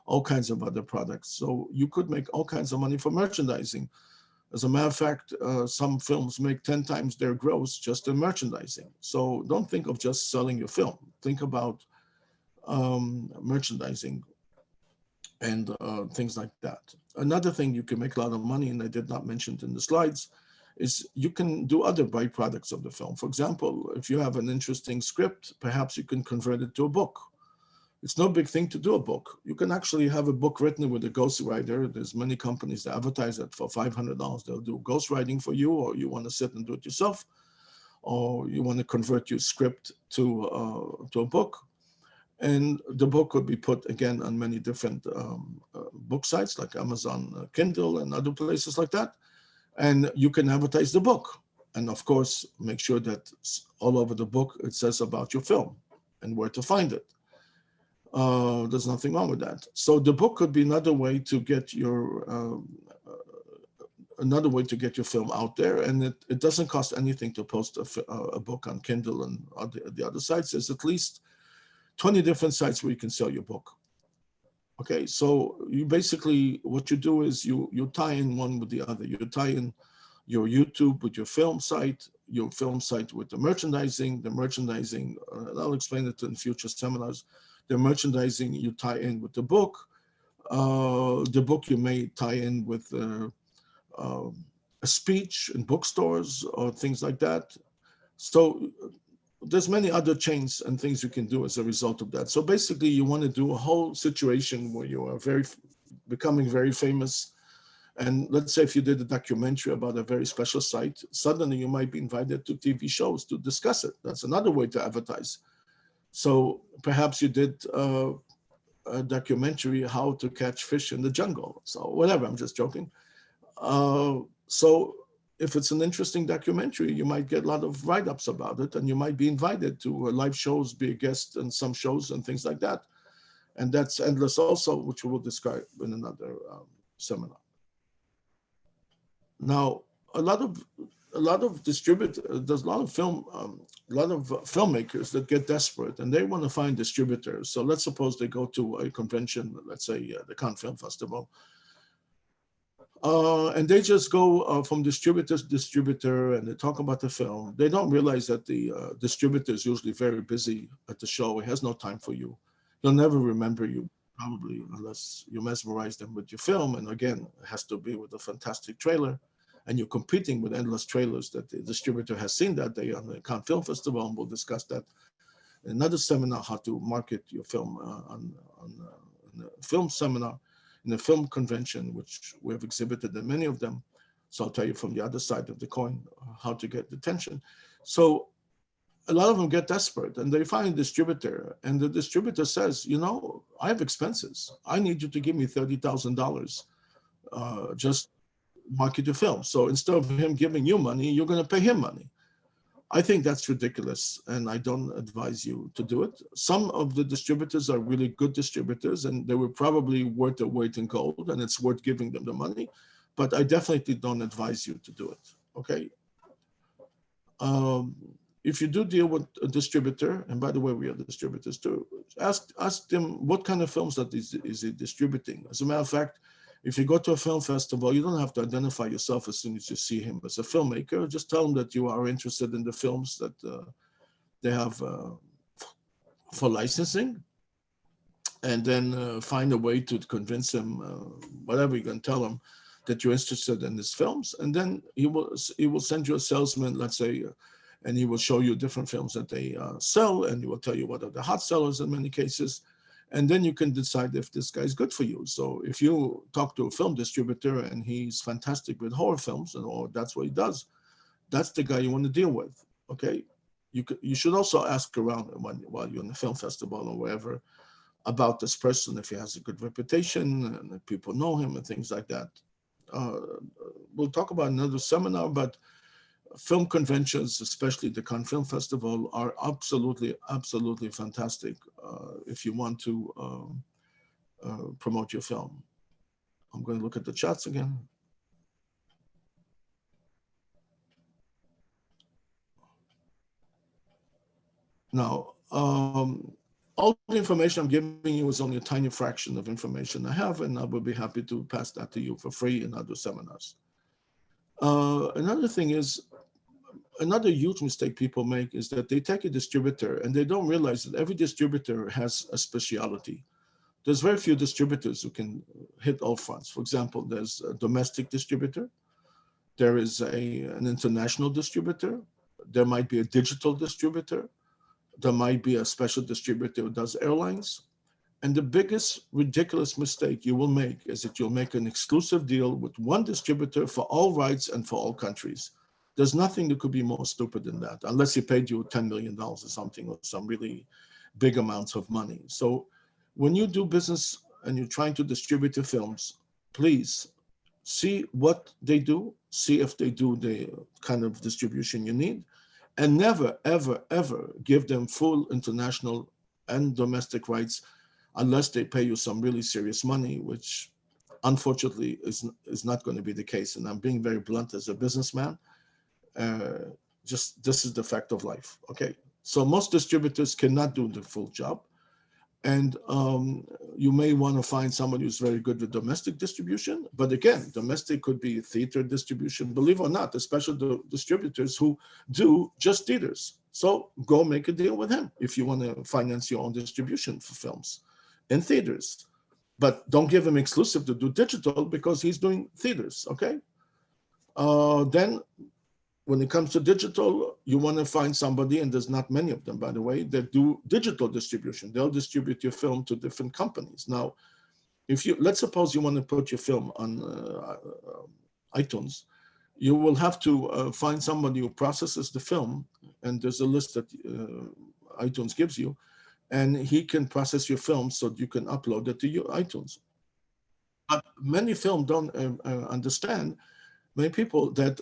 all kinds of other products. So you could make all kinds of money from merchandising. As a matter of fact, some films make 10 times their gross just in merchandising. So don't think of just selling your film. Think about merchandising and things like that. Another thing you can make a lot of money, and I did not mention it in the slides, is you can do other byproducts of the film. For example, if you have an interesting script, perhaps you can convert it to a book. It's no big thing to do a book. You can actually have a book written with a ghostwriter. There's many companies that advertise it for $500. They'll do ghostwriting for you, or you want to sit and do it yourself, or you want to convert your script to a book. And the book could be put, again, on many different book sites like Amazon Kindle and other places like that. And you can advertise the book. And of course, make sure that all over the book, it says about your film and where to find it. There's nothing wrong with that. So the book could be another way to get your film out there, and it doesn't cost anything to post a book on Kindle and the other sites. There's at least 20 different sites where you can sell your book. Okay, so you basically, what you do is you tie in one with the other. You tie in your YouTube with your film site with the merchandising, and I'll explain it in future seminars. The merchandising you tie in with the book. The book you may tie in with a speech in bookstores or things like that. So there's many other chains and things you can do as a result of that. So basically, you want to do a whole situation where you are becoming very famous. And let's say if you did a documentary about a very special site, suddenly you might be invited to TV shows to discuss it. That's another way to advertise. So perhaps you did a documentary, how to catch fish in the jungle. So whatever, I'm just joking. So if it's an interesting documentary, you might get a lot of write-ups about it, and you might be invited to live shows, be a guest in some shows and things like that. And that's endless also, which we will describe in another seminar. Now, a lot of distributors, there's a lot of filmmakers that get desperate and they want to find distributors. So let's suppose they go to a convention, let's say the Cannes Film Festival, and they just go from distributor to distributor and they talk about the film. They don't realize that the distributor is usually very busy at the show. He has no time for you. He'll never remember you, probably, unless you mesmerize them with your film. And again, it has to be with a fantastic trailer. And you're competing with endless trailers that the distributor has seen that day on the Cannes Film Festival. And we'll discuss that in another seminar, how to market your film on the film seminar, in the film convention, which we have exhibited in many of them. So I'll tell you from the other side of the coin how to get attention. So a lot of them get desperate and they find a distributor, and the distributor says, I have expenses. I need you to give me $30,000 just market your film. So instead of him giving you money, you're going to pay him money. I think that's ridiculous, and I don't advise you to do it. Some of the distributors are really good distributors, and they were probably worth their weight in gold, and it's worth giving them the money. But I definitely don't advise you to do it. Okay. If you do deal with a distributor, and by the way, we are distributors too, ask them what kind of films that is he distributing. As a matter of fact, if you go to a film festival, you don't have to identify yourself as soon as you see him as a filmmaker. Just tell them that you are interested in the films that they have for licensing, and then find a way to convince him, whatever you're going to tell him, that you're interested in his films. And then he will send you a salesman, let's say, and he will show you different films that they sell, and he will tell you what are the hot sellers in many cases. And then you can decide if this guy is good for you. So if you talk to a film distributor and he's fantastic with horror films, or that's what he does, that's the guy you want to deal with. Okay. You should also ask around while you're in the film festival or wherever about this person, if he has a good reputation and if people know him and things like that. We'll talk about another seminar, but film conventions, especially the Cannes Film Festival, are absolutely, absolutely fantastic if you want to promote your film. I'm going to look at the chats again. Now, all the information I'm giving you is only a tiny fraction of information I have, and I will be happy to pass that to you for free in other seminars. Another thing is, another huge mistake people make is that they take a distributor and they don't realize that every distributor has a specialty. There's very few distributors who can hit all fronts. For example, there's a domestic distributor. There is an international distributor. There might be a digital distributor. There might be a special distributor who does airlines. And the biggest ridiculous mistake you will make is that you'll make an exclusive deal with one distributor for all rights and for all countries. There's nothing that could be more stupid than that, unless he paid you $10 million or something, or some really big amounts of money. So when you do business and you're trying to distribute your films, please see what they do, see if they do the kind of distribution you need, and never, ever, ever give them full international and domestic rights unless they pay you some really serious money, which unfortunately is not going to be the case. And I'm being very blunt as a businessman. Uh, just this is the fact of life. Okay, so most distributors cannot do the full job, and you may want to find someone who's very good with domestic distribution. But again, domestic could be theater distribution, believe it or not, especially the distributors who do just theaters. So go make a deal with him if you want to finance your own distribution for films in theaters. But don't give him exclusive to do digital because he's doing theaters, okay? Then when it comes to digital, you want to find somebody, and there's not many of them, by the way, that do digital distribution. They'll distribute your film to different companies. Now, if you, let's suppose you want to put your film on iTunes, you will have to find somebody who processes the film, and there's a list that iTunes gives you, and he can process your film so you can upload it to your iTunes. But many film don't understand, many people, that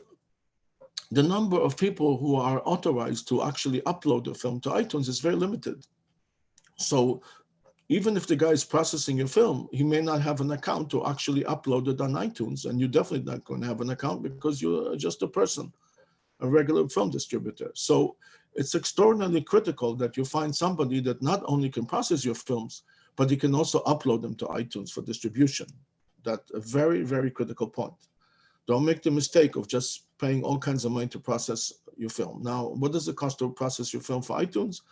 the number of people who are authorized to actually upload the film to iTunes is very limited. So even if the guy is processing your film, he may not have an account to actually upload it on iTunes, and you're definitely not going to have an account because you're just a person, a regular film distributor. So it's extraordinarily critical that you find somebody that not only can process your films, but he can also upload them to iTunes for distribution. That's a very, very critical point. Don't make the mistake of just paying all kinds of money to process your film. Now, what does it cost to process your film for iTunes?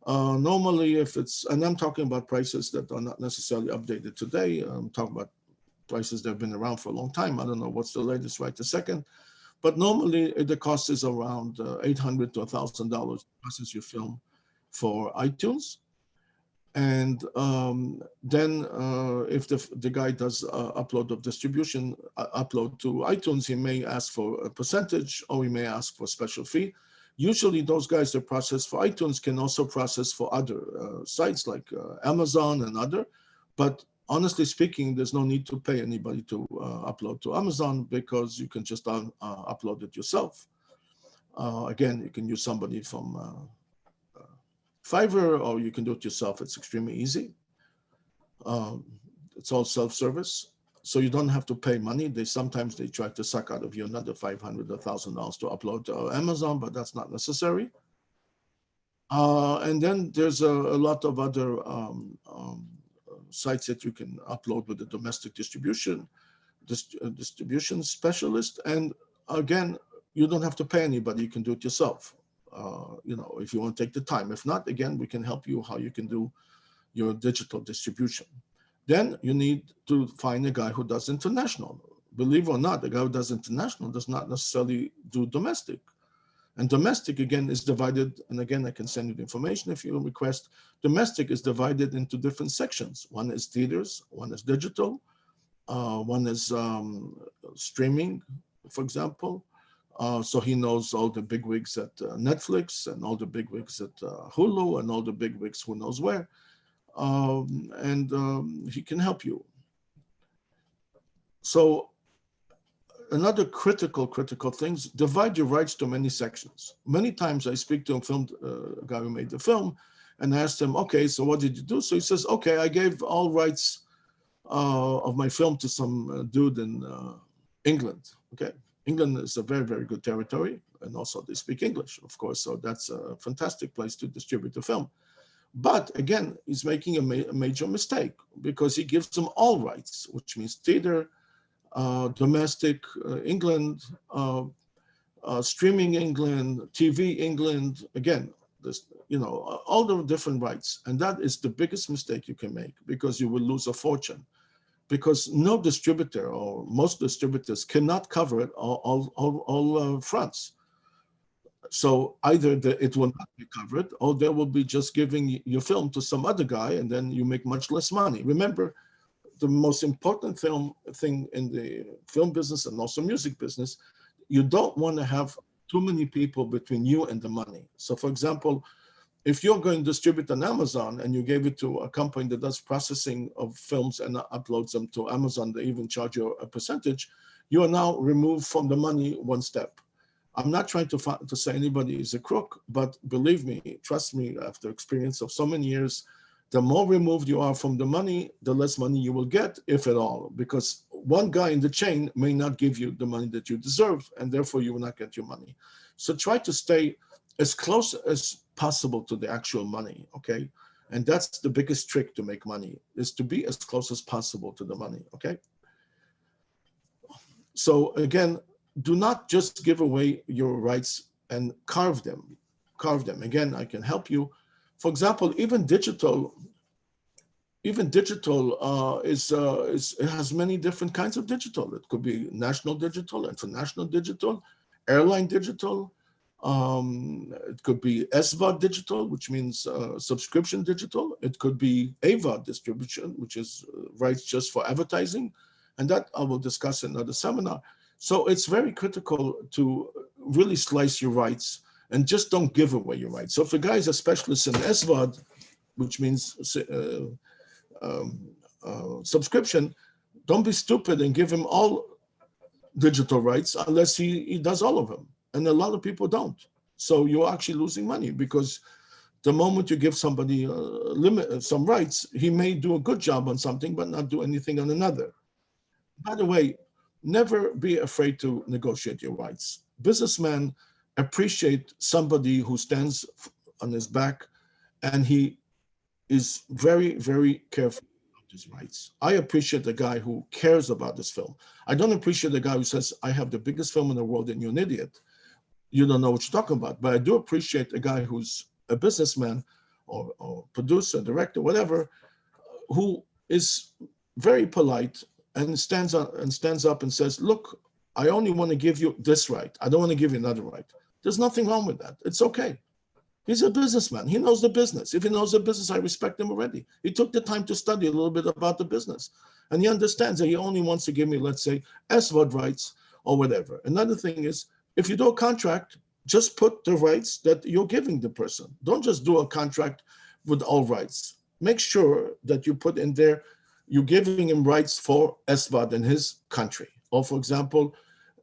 Normally, if it's, and I'm talking about prices that are not necessarily updated today. I'm talking about prices that have been around for a long time. I don't know what's the latest right this second. But normally, the cost is around $800 to $1,000 to process your film for iTunes. And then if the guy does upload of distribution, upload to iTunes, he may ask for a percentage, or he may ask for a special fee. Usually those guys that process for iTunes can also process for other sites like Amazon and other. But honestly speaking, there's no need to pay anybody to upload to Amazon, because you can just upload it yourself. Again, you can use somebody from Fiverr, or you can do it yourself. It's extremely easy. It's all self-service, so you don't have to pay money. Sometimes they try to suck out of you another $500 or $1,000 to upload to Amazon, but that's not necessary. And then there's a lot of other sites that you can upload with the domestic distribution specialist. And again, you don't have to pay anybody. You can do it yourself. If you want to take the time. If not, again, we can help you how you can do your digital distribution. Then you need to find a guy who does international. Believe it or not, the guy who does international does not necessarily do domestic. And domestic, again, is divided, and again, I can send you the information if you request. Domestic is divided into different sections. One is theaters, one is digital, one is streaming, for example. So he knows all the bigwigs at Netflix, and all the bigwigs at Hulu, and all the bigwigs who knows where. And he can help you. So another critical things, divide your rights to many sections. Many times I speak to a guy who made the film, and I asked him, okay, so what did you do? So he says, okay, I gave all rights of my film to some dude in England. Okay, England is a very, very good territory, and also they speak English, of course, so that's a fantastic place to distribute the film. But again, he's making a major mistake, because he gives them all rights, which means theater, domestic England, streaming England, TV England, again, all the different rights. And that is the biggest mistake you can make, because you will lose a fortune. Because no distributor, or most distributors, cannot cover it all fronts. So either it will not be covered, or they will be just giving your film to some other guy, and then you make much less money. Remember, the most important thing in the film business, and also music business, you don't want to have too many people between you and the money. So for example, if you're going to distribute on Amazon and you gave it to a company that does processing of films and uploads them to Amazon, they even charge you a percentage, you are now removed from the money one step. I'm not trying to say anybody is a crook, but believe me, trust me, after experience of so many years, The more removed you are from the money, the less money you will get, if at all, because one guy in the chain may not give you the money that you deserve, and therefore you will not get your money. So try to stay as close as possible to the actual money, okay? And that's the biggest trick to make money, is to be as close as possible to the money, okay? So again, do not just give away your rights and carve them. Carve them. Again, I can help you. For example, even digital is it has many different kinds of digital. It could be national digital, international digital, airline digital. It could be SVOD digital, which means subscription digital. It could be AVOD distribution, which is rights just for advertising, and that I will discuss in another seminar. So it's very critical to really slice your rights and just don't give away your rights. So if a guy is a specialist in SVOD, which means subscription, don't be stupid and give him all digital rights unless he does all of them. And a lot of people don't. So you're actually losing money, because the moment you give somebody some rights, he may do a good job on something, but not do anything on another. By the way, never be afraid to negotiate your rights. Businessmen appreciate somebody who stands on his back and he is very, very careful about his rights. I appreciate the guy who cares about this film. I don't appreciate the guy who says, I have the biggest film in the world and you're an idiot. You don't know what you're talking about. But I do appreciate a guy who's a businessman or producer, director, whatever, who is very polite and stands up and says, look, I only want to give you this right. I don't want to give you another right. There's nothing wrong with that. It's okay. He's a businessman. He knows the business. If he knows the business, I respect him already. He took the time to study a little bit about the business. And he understands that he only wants to give me, let's say, SVOD rights or whatever. Another thing is, if you do a contract, just put the rights that you're giving the person. Don't just do a contract with all rights. Make sure that you put in there, you're giving him rights for SVOD in his country. Or for example,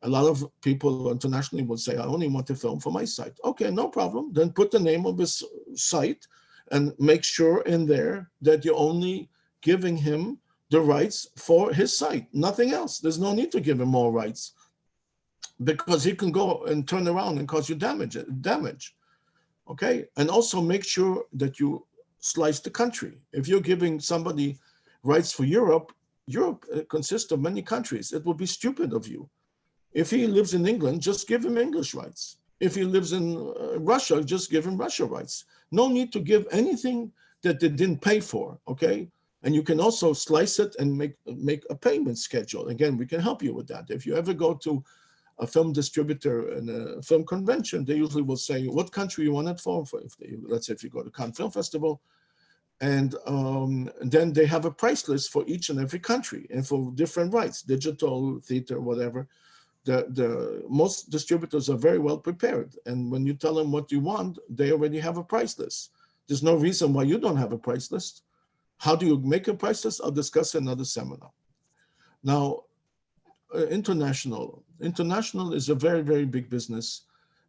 a lot of people internationally will say, I only want to film for my site. Okay, no problem. Then put the name of his site and make sure in there that you're only giving him the rights for his site, nothing else. There's no need to give him more rights, because he can go and turn around and cause you damage. Okay, and also make sure that you slice the country. If you're giving somebody rights for Europe consists of many countries. It would be stupid of you. If he lives in England, just give him English rights. If he lives in Russia, just give him Russia rights. No need to give anything that they didn't pay for, okay? And you can also slice it and make a payment schedule. Again, we can help you with that. If you ever go to a film distributor and a film convention, they usually will say, what country you want it for? Let's say if you go to Cannes Film Festival, and then they have a price list for each and every country and for different rights, digital, theater, whatever. The most distributors are very well prepared. And when you tell them what you want, they already have a price list. There's no reason why you don't have a price list. How do you make a price list? I'll discuss in another seminar. Now, international is a very, very big business.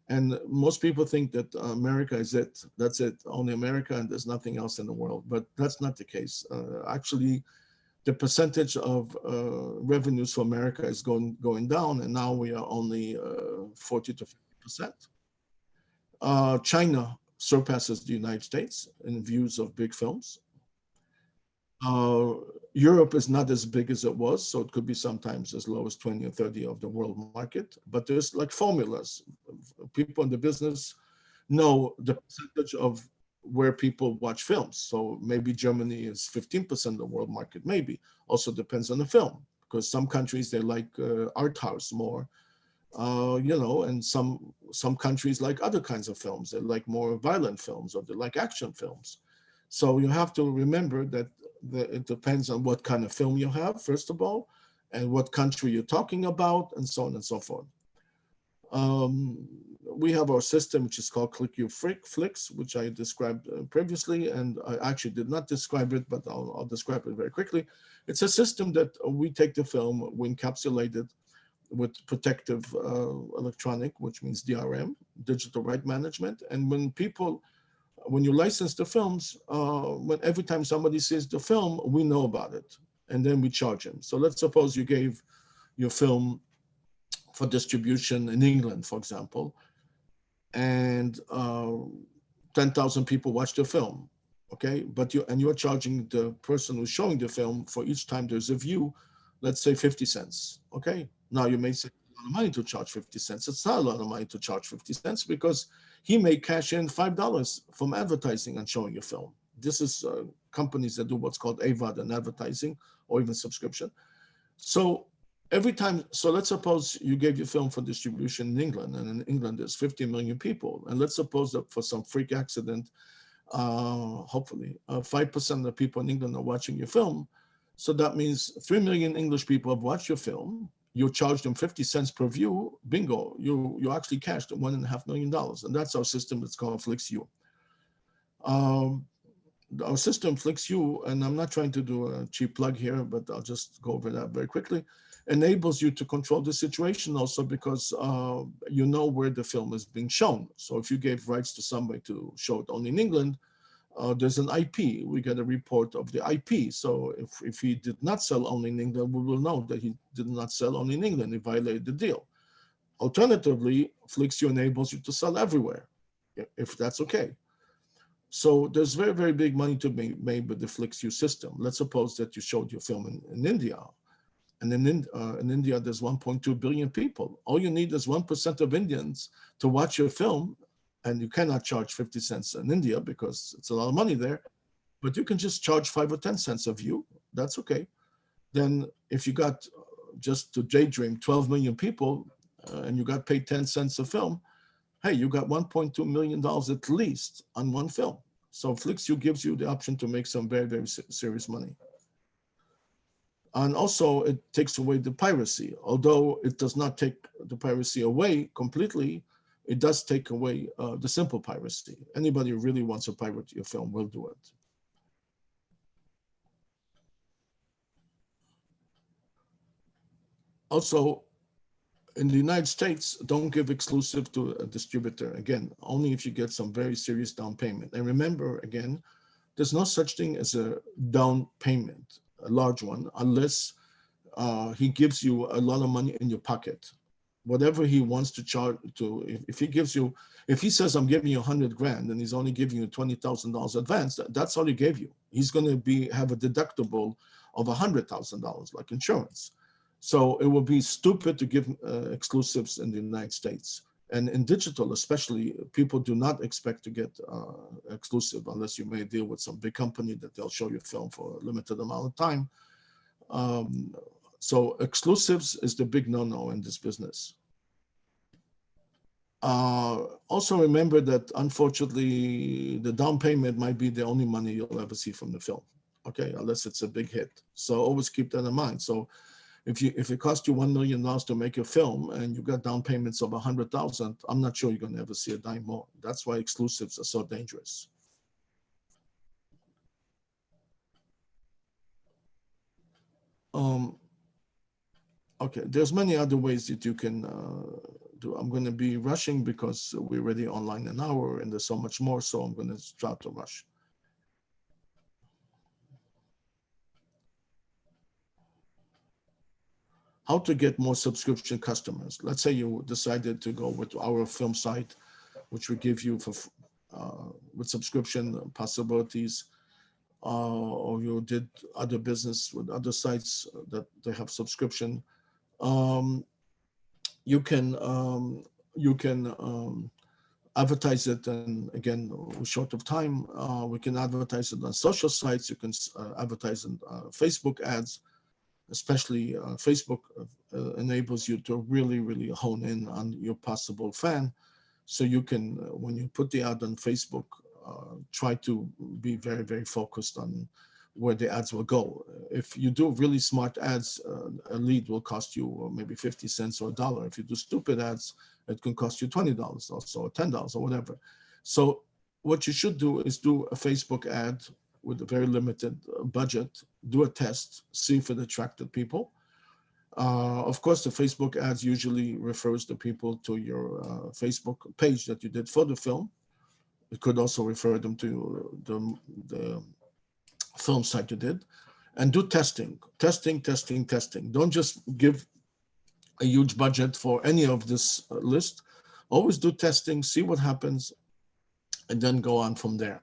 And most people think that America is it. That's it, only America, and there's nothing else in the world. But that's not the case. Actually, the percentage of revenues for America is going down, and now we are only 40 to 50%. China surpasses the United States in views of big films. Europe is not as big as it was, so it could be sometimes as low as 20 or 30 of the world market. But there's like formulas. People in the business know the percentage of where people watch films. So maybe Germany is 15% of the world market, maybe. Also depends on the film, because some countries, they like art house more, and some countries like other kinds of films. They like more violent films, or they like action films. So you have to remember that it depends on what kind of film you have, first of all, and what country you're talking about, and so on and so forth. We have our system, which is called ClickUFlix, which I described previously, and I actually did not describe it, but I'll describe it very quickly. It's a system that we take the film, we encapsulate it with protective electronic, which means DRM, digital right management. And when people when you license the films, when every time somebody sees the film, we know about it, and then we charge him. So let's suppose you gave your film for distribution in England, for example, and 10,000 people watch the film, okay? But you're charging the person who's showing the film for each time there's a view, let's say 50 cents, okay? Now you may say a lot of money to charge 50 cents. It's not a lot of money to charge 50 cents because he may cash in $5 from advertising and showing your film. This is companies that do what's called AVOD and advertising or even subscription. So every time, so let's suppose you gave your film for distribution in England, and in England there's 50 million people. And let's suppose that for some freak accident, hopefully 5% of the people in England are watching your film. So that means 3 million English people have watched your film. You charge them 50 cents per view, bingo, you actually cashed $1.5 million. And that's our system. It's called FlixU. Our system FlixU, and I'm not trying to do a cheap plug here, but I'll just go over that very quickly, enables you to control the situation also because you know where the film is being shown. So if you gave rights to somebody to show it only in England, there's an IP. We get a report of the IP. So if he did not sell only in England, we will know that he did not sell only in England. He violated the deal. Alternatively, FlixU enables you to sell everywhere, if that's okay. So there's very, very big money to be made with the FlixU system. Let's suppose that you showed your film in India. And in India, there's 1.2 billion people. All you need is 1% of Indians to watch your film, and you cannot charge 50 cents in India because it's a lot of money there, but you can just charge 5 or 10 cents a view. That's okay. Then if you got, just to daydream, 12 million people, and you got paid 10 cents a film, hey, you got $1.2 million at least on one film. So FlixU gives you the option to make some very, very serious money. And also it takes away the piracy. Although it does not take the piracy away completely, it does take away the simple piracy. Anybody who really wants to pirate your film will do it. Also, in the United States, don't give exclusive to a distributor. Again, only if you get some very serious down payment. And remember, again, there's no such thing as a down payment, a large one, unless he gives you a lot of money in your pocket. Whatever he wants to charge to, if he gives you, if he says, I'm giving you 100 grand and he's only giving you $20,000 advance, that's all he gave you. He's going to have a deductible of $100,000 like insurance. So it will be stupid to give exclusives in the United States. And in digital, especially, people do not expect to get exclusive unless you may deal with some big company that they'll show your film for a limited amount of time. So exclusives is the big no-no in this business. Also remember that unfortunately, the down payment might be the only money you'll ever see from the film, okay, unless it's a big hit. So always keep that in mind. So if it costs you $1 million to make a film and you got down payments of 100,000, I'm not sure you're going to ever see a dime more. That's why exclusives are so dangerous. Okay, there's many other ways that you can do. I'm going to be rushing because we're already online an hour and there's so much more, so I'm going to start to rush. How to get more subscription customers. Let's say you decided to go with our film site, which we give you for with subscription possibilities, or you did other business with other sites that they have subscription. You can advertise it, and again, we're short of time. We can advertise it on social sites. You can advertise in Facebook ads. Especially Facebook enables you to really, really hone in on your possible fan. So you can, when you put the ad on Facebook, try to be very, very focused on where the ads will go. If you do really smart ads, a lead will cost you maybe 50 cents or $1. If you do stupid ads, it can cost you $20 also, or $10 or whatever. So what you should do is do a Facebook ad with a very limited budget, do a test, see if it attracted people. Of course, the Facebook ads usually refers the people to your Facebook page that you did for the film. It could also refer them to the film site you did, and do testing, testing, testing, testing. Don't just give a huge budget for any of this list. Always do testing, see what happens, and then go on from there.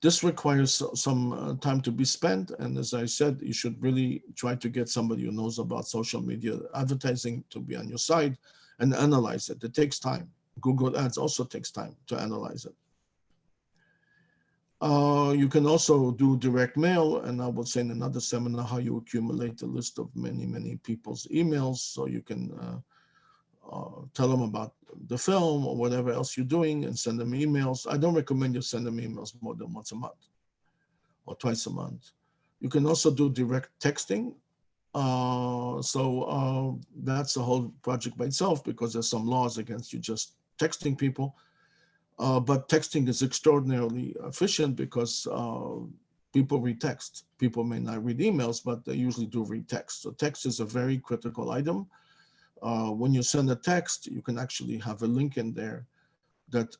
This requires some time to be spent. And as I said, you should really try to get somebody who knows about social media advertising to be on your side and analyze it. It takes time. Google Ads also takes time to analyze it. You can also do direct mail, and I will say in another seminar how you accumulate a list of many, many people's emails so you can tell them about the film or whatever else you're doing and send them emails. I don't recommend you send them emails more than once a month or twice a month. You can also do direct texting. That's a whole project by itself because there's some laws against you just texting people. But texting is extraordinarily efficient because people read text. People may not read emails, but they usually do read text. So text is a very critical item. When you send a text, you can actually have a link in there that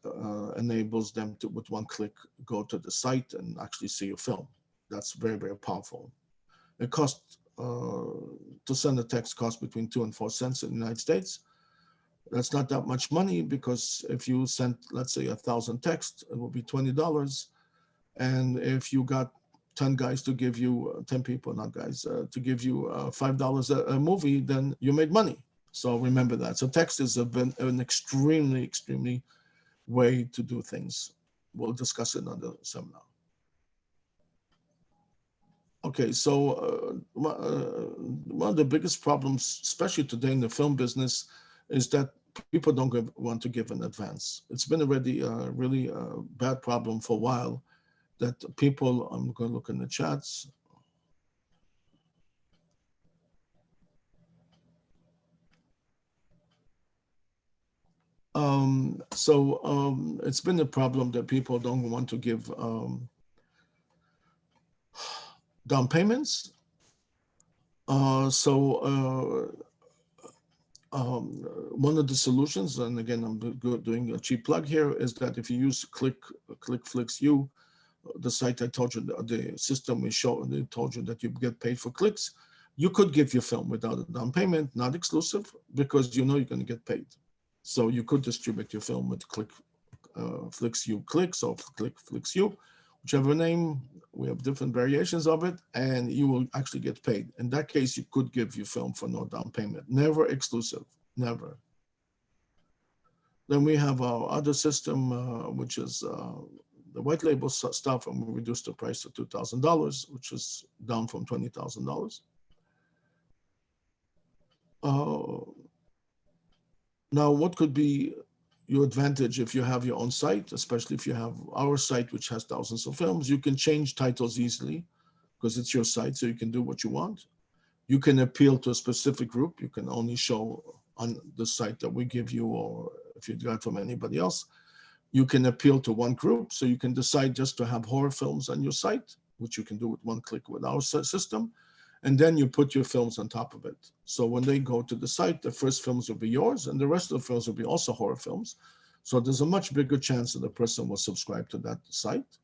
enables them to, with one click, go to the site and actually see your film. That's very, very powerful. It costs, to send a text costs between 2 and 4 cents in the United States. That's not that much money because if you sent, let's say, 1,000 texts, it will be $20. And if you got 10 guys to give you, 10 people, not guys, to give you $5 a movie, then you made money. So remember that. So text is an extremely, extremely way to do things. We'll discuss it on the seminar. Okay, so one of the biggest problems, especially today in the film business, is that people don't want to give in advance. It's been already a really bad problem for a while that people, I'm going to look in the chats. It's been a problem that people don't want to give down payments. One of the solutions, and again, I'm doing a cheap plug here, is that if you use ClickFlixU, the site I told you, the system we showed, they told you that you get paid for clicks, you could give your film without a down payment, not exclusive, because you know you're going to get paid. So you could distribute your film with ClickFlixU Clicks or ClickFlixU, whichever name. We have different variations of it, and you will actually get paid. In that case, you could give your film for no down payment. Never exclusive, never. Then we have our other system, which is the white label stuff, and we reduced the price to $2,000, which is down from $20,000. Now, what could be your advantage if you have your own site, especially if you have our site, which has thousands of films? You can change titles easily because it's your site, so you can do what you want. You can appeal to a specific group. You can only show on the site that we give you, or if you got from anybody else. You can appeal to one group, so you can decide just to have horror films on your site, which you can do with one click with our system, and then you put your films on top of it. So when they go to the site, the first films will be yours, and the rest of the films will be also horror films. So there's a much bigger chance that the person will subscribe to that site.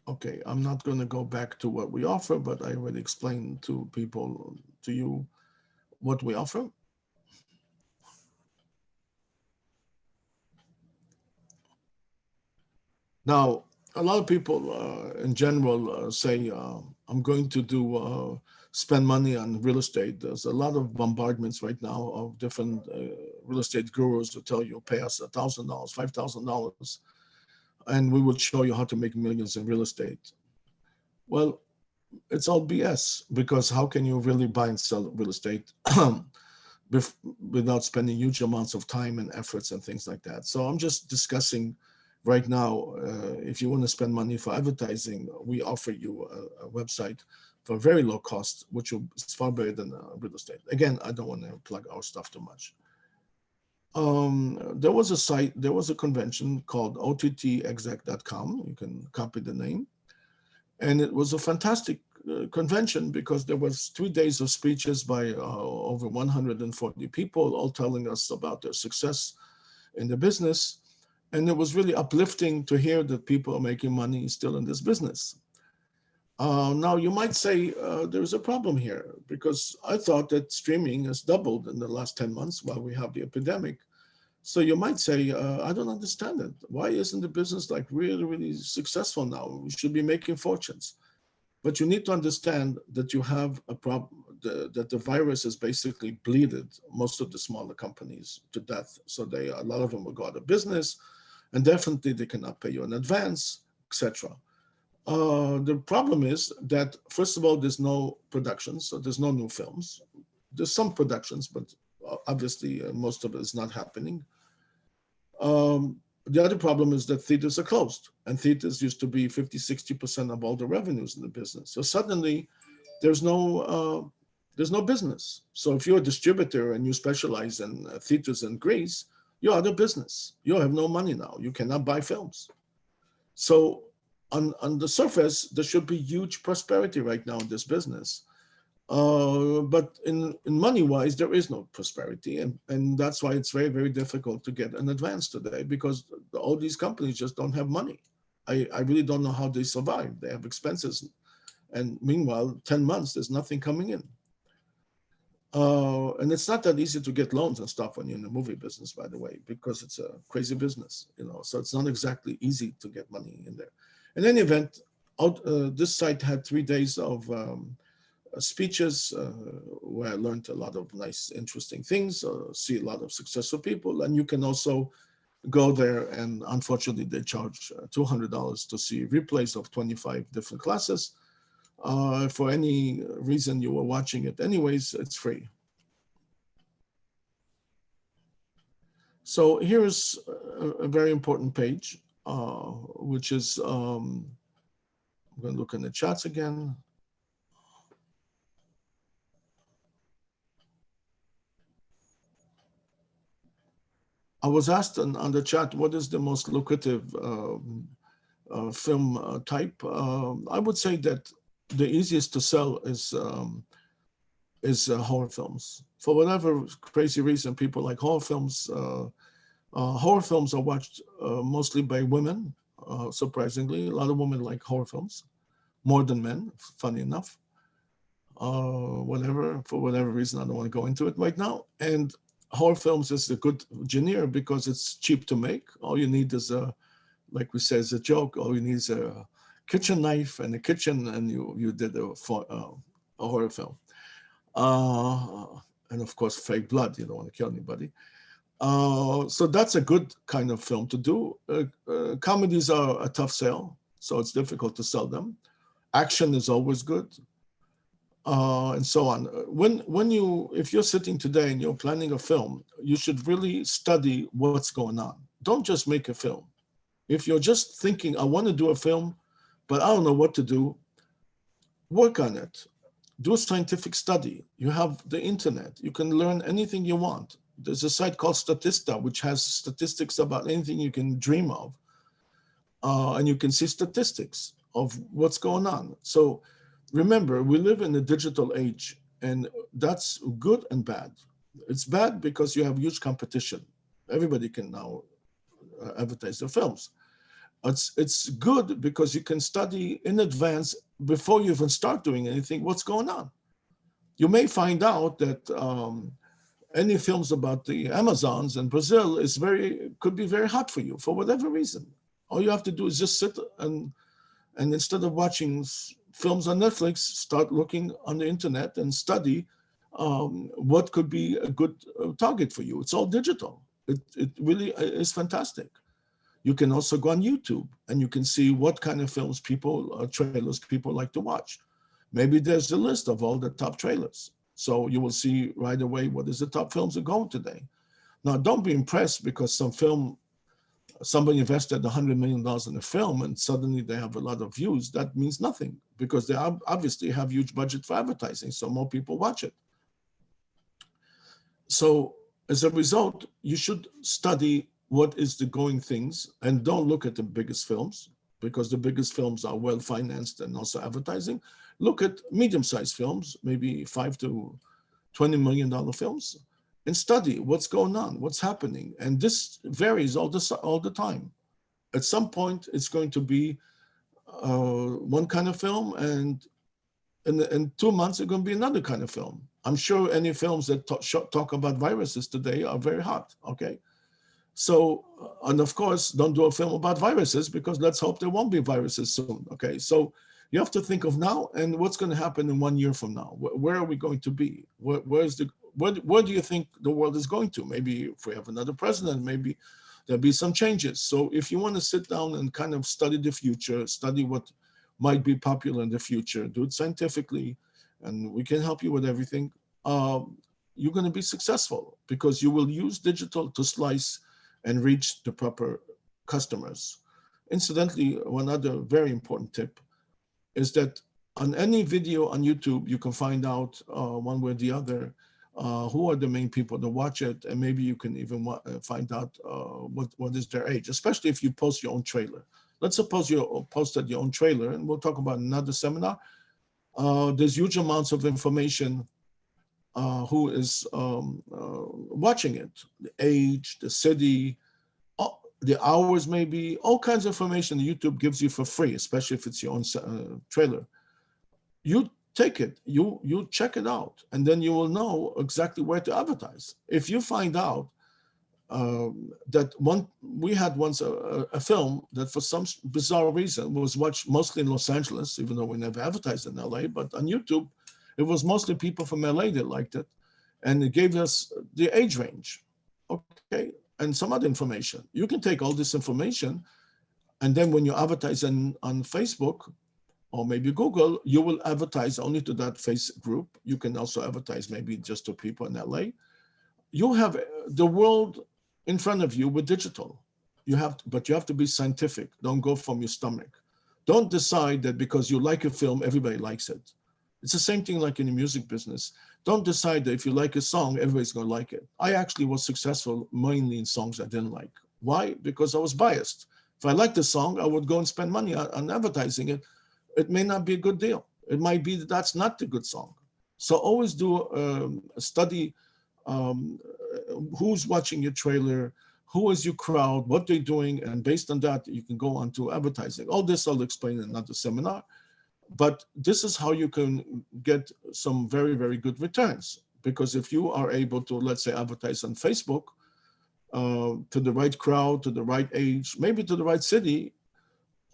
Okay, I'm not going to go back to what we offer, but I already explained to people, to you, what we offer. Now, a lot of people in general say, I'm going to do spend money on real estate. There's a lot of bombardments right now of different real estate gurus who tell you pay us $1,000, $5,000, and we will show you how to make millions in real estate. Well, it's all BS, because how can you really buy and sell real estate without spending huge amounts of time and efforts and things like that? So I'm just discussing right now, if you want to spend money for advertising, we offer you a website for very low cost, which is far better than real estate. Again, I don't want to plug our stuff too much. There was a convention called OTTexec.com. You can copy the name. And it was a fantastic convention because there was 3 days of speeches by over 140 people, all telling us about their success in the business. And it was really uplifting to hear that people are making money still in this business. Now, you might say there's a problem here because I thought that streaming has doubled in the last 10 months while we have the epidemic. So you might say, I don't understand it. Why isn't the business like really, really successful now? We should be making fortunes. But you need to understand that you have a problem, that the virus has basically bleeded most of the smaller companies to death. So a lot of them will go out of business, and definitely they cannot pay you in advance, etc. The problem is that, first of all, there's no production, so there's no new films. There's some productions, but obviously most of it is not happening. The other problem is that theaters are closed, and theaters used to be 50-60% of all the revenues in the business. So suddenly there's no business. So if you're a distributor and you specialize in theaters in Greece, you're out of business. You have no money now. You cannot buy films. So on the surface, there should be huge prosperity right now in this business. But in money-wise, there is no prosperity. And that's why it's very, very difficult to get an advance today because all these companies just don't have money. I really don't know how they survive. They have expenses. And meanwhile, 10 months, there's nothing coming in. And it's not that easy to get loans and stuff when you're in the movie business, by the way, because it's a crazy business, so it's not exactly easy to get money in there. In any event, this site had 3 days of speeches where I learned a lot of nice, interesting things, see a lot of successful people. And you can also go there, and unfortunately, they charge $200 to see replays of 25 different classes. For any reason you were watching it anyways, it's free. So here's a very important page, which is, I'm going to look in the chats again. I was asked on the chat, what is the most lucrative film type? I would say that the easiest to sell is horror films. For whatever crazy reason, people like horror films. Horror films are watched mostly by women, surprisingly. A lot of women like horror films, more than men, funny enough. For whatever reason, I don't want to go into it right now. And horror films is a good genre because it's cheap to make. All you need is like we say, is a joke. All you need is a kitchen knife and a kitchen, and you did a horror film. And of course, fake blood. You don't want to kill anybody. So that's a good kind of film to do. Comedies are a tough sell, so it's difficult to sell them. Action is always good. And so on. If you're sitting today and you're planning a film, you should really study what's going on. Don't just make a film. If you're just thinking, I want to do a film, but I don't know what to do, work on it. Do a scientific study. You have the internet. You can learn anything you want. There's a site called Statista, which has statistics about anything you can dream of. And you can see statistics of what's going on. So remember, we live in a digital age, and that's good and bad. It's bad because you have huge competition. Everybody can now advertise their films. It's good because you can study in advance before you even start doing anything what's going on. You may find out that any films about the Amazons in Brazil could be very hot for you for whatever reason. All you have to do is just sit and instead of watching films on Netflix, start looking on the internet and study what could be a good target for you. It's all digital. It really is fantastic. You can also go on YouTube and you can see what kind of films trailers people like to watch. Maybe there's a list of all the top trailers. So you will see right away what is the top films are going today. Now, don't be impressed because somebody invested $100 million in a film and suddenly they have a lot of views. That means nothing because they obviously have huge budget for advertising, so more people watch it. So as a result, you should study what is the going things and don't look at the biggest films. because the biggest films are well financed and also advertising. Look at medium-sized films, maybe $5 to $20 million films, and study what's going on, what's happening. And this varies all the time. At some point, it's going to be one kind of film, and in 2 months, it's going to be another kind of film. I'm sure any films that talk about viruses today are very hot, okay? So, and of course, don't do a film about viruses, because let's hope there won't be viruses soon, okay? So you have to think of now and what's going to happen in 1 year from now. Where are we going to be? Where do you think the world is going to? Maybe if we have another president, maybe there'll be some changes. So if you want to sit down and kind of study the future, study what might be popular in the future, do it scientifically, and we can help you with everything, you're going to be successful, because you will use digital to slice and reach the proper customers. Incidentally, one other very important tip is that on any video on YouTube, you can find out one way or the other who are the main people that watch it, and maybe you can even find out what is their age, especially if you post your own trailer. Let's suppose you posted your own trailer, and we'll talk about another seminar. There's huge amounts of information who is watching it, the age, the city, the hours, maybe, all kinds of information YouTube gives you for free, especially if it's your own trailer. You take it, you check it out, and then you will know exactly where to advertise. If you find out that we had once a film that for some bizarre reason was watched mostly in Los Angeles, even though we never advertised in LA, but on YouTube, it was mostly people from LA that liked it. And it gave us the age range, okay? And some other information. You can take all this information, and then when you advertise on Facebook or maybe Google, you will advertise only to that face group. You can also advertise maybe just to people in LA. You have the world in front of you with digital. But you have to be scientific. Don't go from your stomach. Don't decide that because you like a film, everybody likes it. It's the same thing like in the music business. Don't decide that if you like a song, everybody's going to like it. I actually was successful mainly in songs I didn't like. Why? Because I was biased. If I liked the song, I would go and spend money on advertising it. It may not be a good deal. It might be that that's not the good song. So always do a study. Who's watching your trailer? Who is your crowd? What they're doing? And based on that, you can go on to advertising. All this I'll explain in another seminar. But this is how you can get some very, very good returns. Because if you are able to, let's say, advertise on Facebook to the right crowd, to the right age, maybe to the right city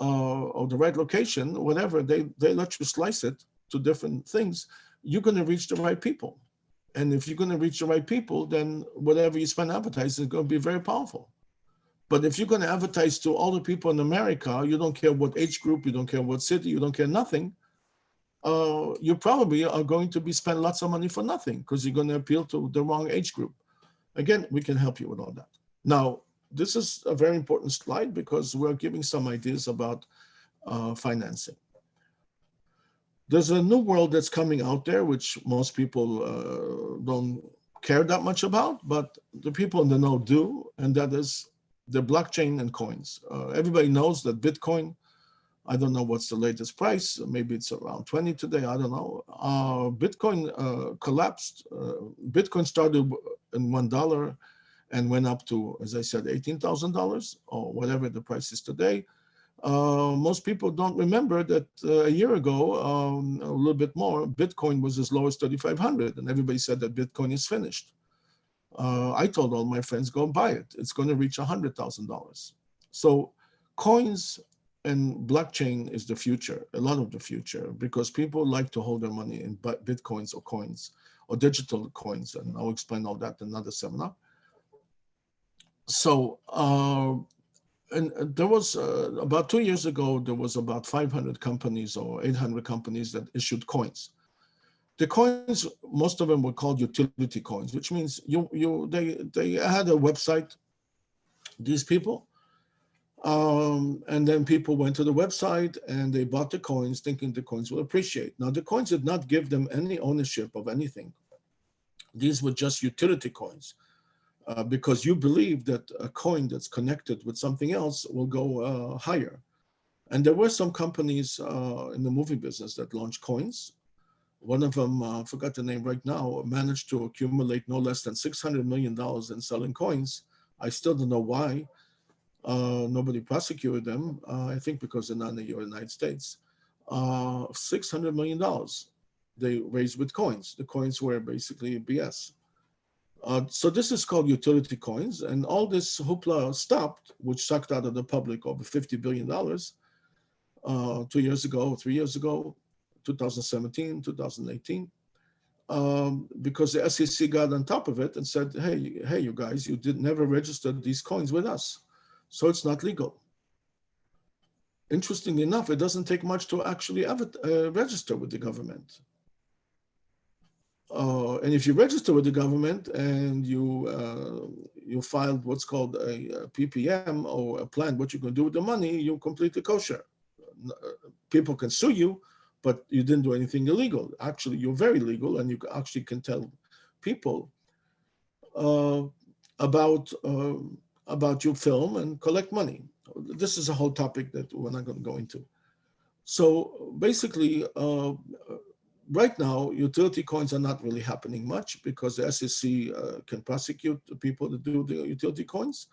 or the right location, whatever, they let you slice it to different things, you're going to reach the right people. And if you're going to reach the right people, then whatever you spend advertising is going to be very powerful. But if you're going to advertise to all the people in America, you don't care what age group, you don't care what city, you don't care nothing, you probably are going to be spending lots of money for nothing because you're going to appeal to the wrong age group. Again, we can help you with all that. Now, this is a very important slide because we're giving some ideas about financing. There's a new world that's coming out there, which most people don't care that much about, but the people in the know do, and that is the blockchain and coins. Everybody knows that Bitcoin, I don't know what's the latest price, maybe it's around 20 today, I don't know. Bitcoin collapsed. Bitcoin started in $1 and went up to, as I said, $18,000 or whatever the price is today. Most people don't remember that a year ago, a little bit more, Bitcoin was as low as 3,500, and everybody said that Bitcoin is finished. I told all my friends, go and buy it. It's going to reach $100,000. So coins and blockchain is the future, a lot of the future, because people like to hold their money in Bitcoins or coins or digital coins, and I'll explain all that in another seminar. So, and there was about 2 years ago, there was about 500 companies or 800 companies that issued coins. The coins, most of them were called utility coins, which means they had a website, these people, and then people went to the website and they bought the coins thinking the coins will appreciate. Now, the coins did not give them any ownership of anything. These were just utility coins. Because you believe that a coin that's connected with something else will go higher. And there were some companies in the movie business that launched coins. One of them, I forgot the name right now, managed to accumulate no less than $600 million in selling coins. I still don't know why. Nobody prosecuted them. I think because they're not in the United States. $600 million they raised with coins. The coins were basically BS. So this is called utility coins, and all this hoopla stopped, which sucked out of the public over $50 billion 2 years ago, 3 years ago, 2017, 2018, because the SEC got on top of it and said, hey, you guys, you did never registered these coins with us, so it's not legal. Interestingly enough, it doesn't take much to actually register with the government. And if you register with the government and you filed what's called a PPM or a plan, what you're going to do with the money, you're completely kosher. People can sue you, but you didn't do anything illegal. Actually, you're very legal, and you actually can tell people about your film and collect money. This is a whole topic that we're not going to go into. So basically, right now, utility coins are not really happening much because the SEC can prosecute the people that do the utility coins,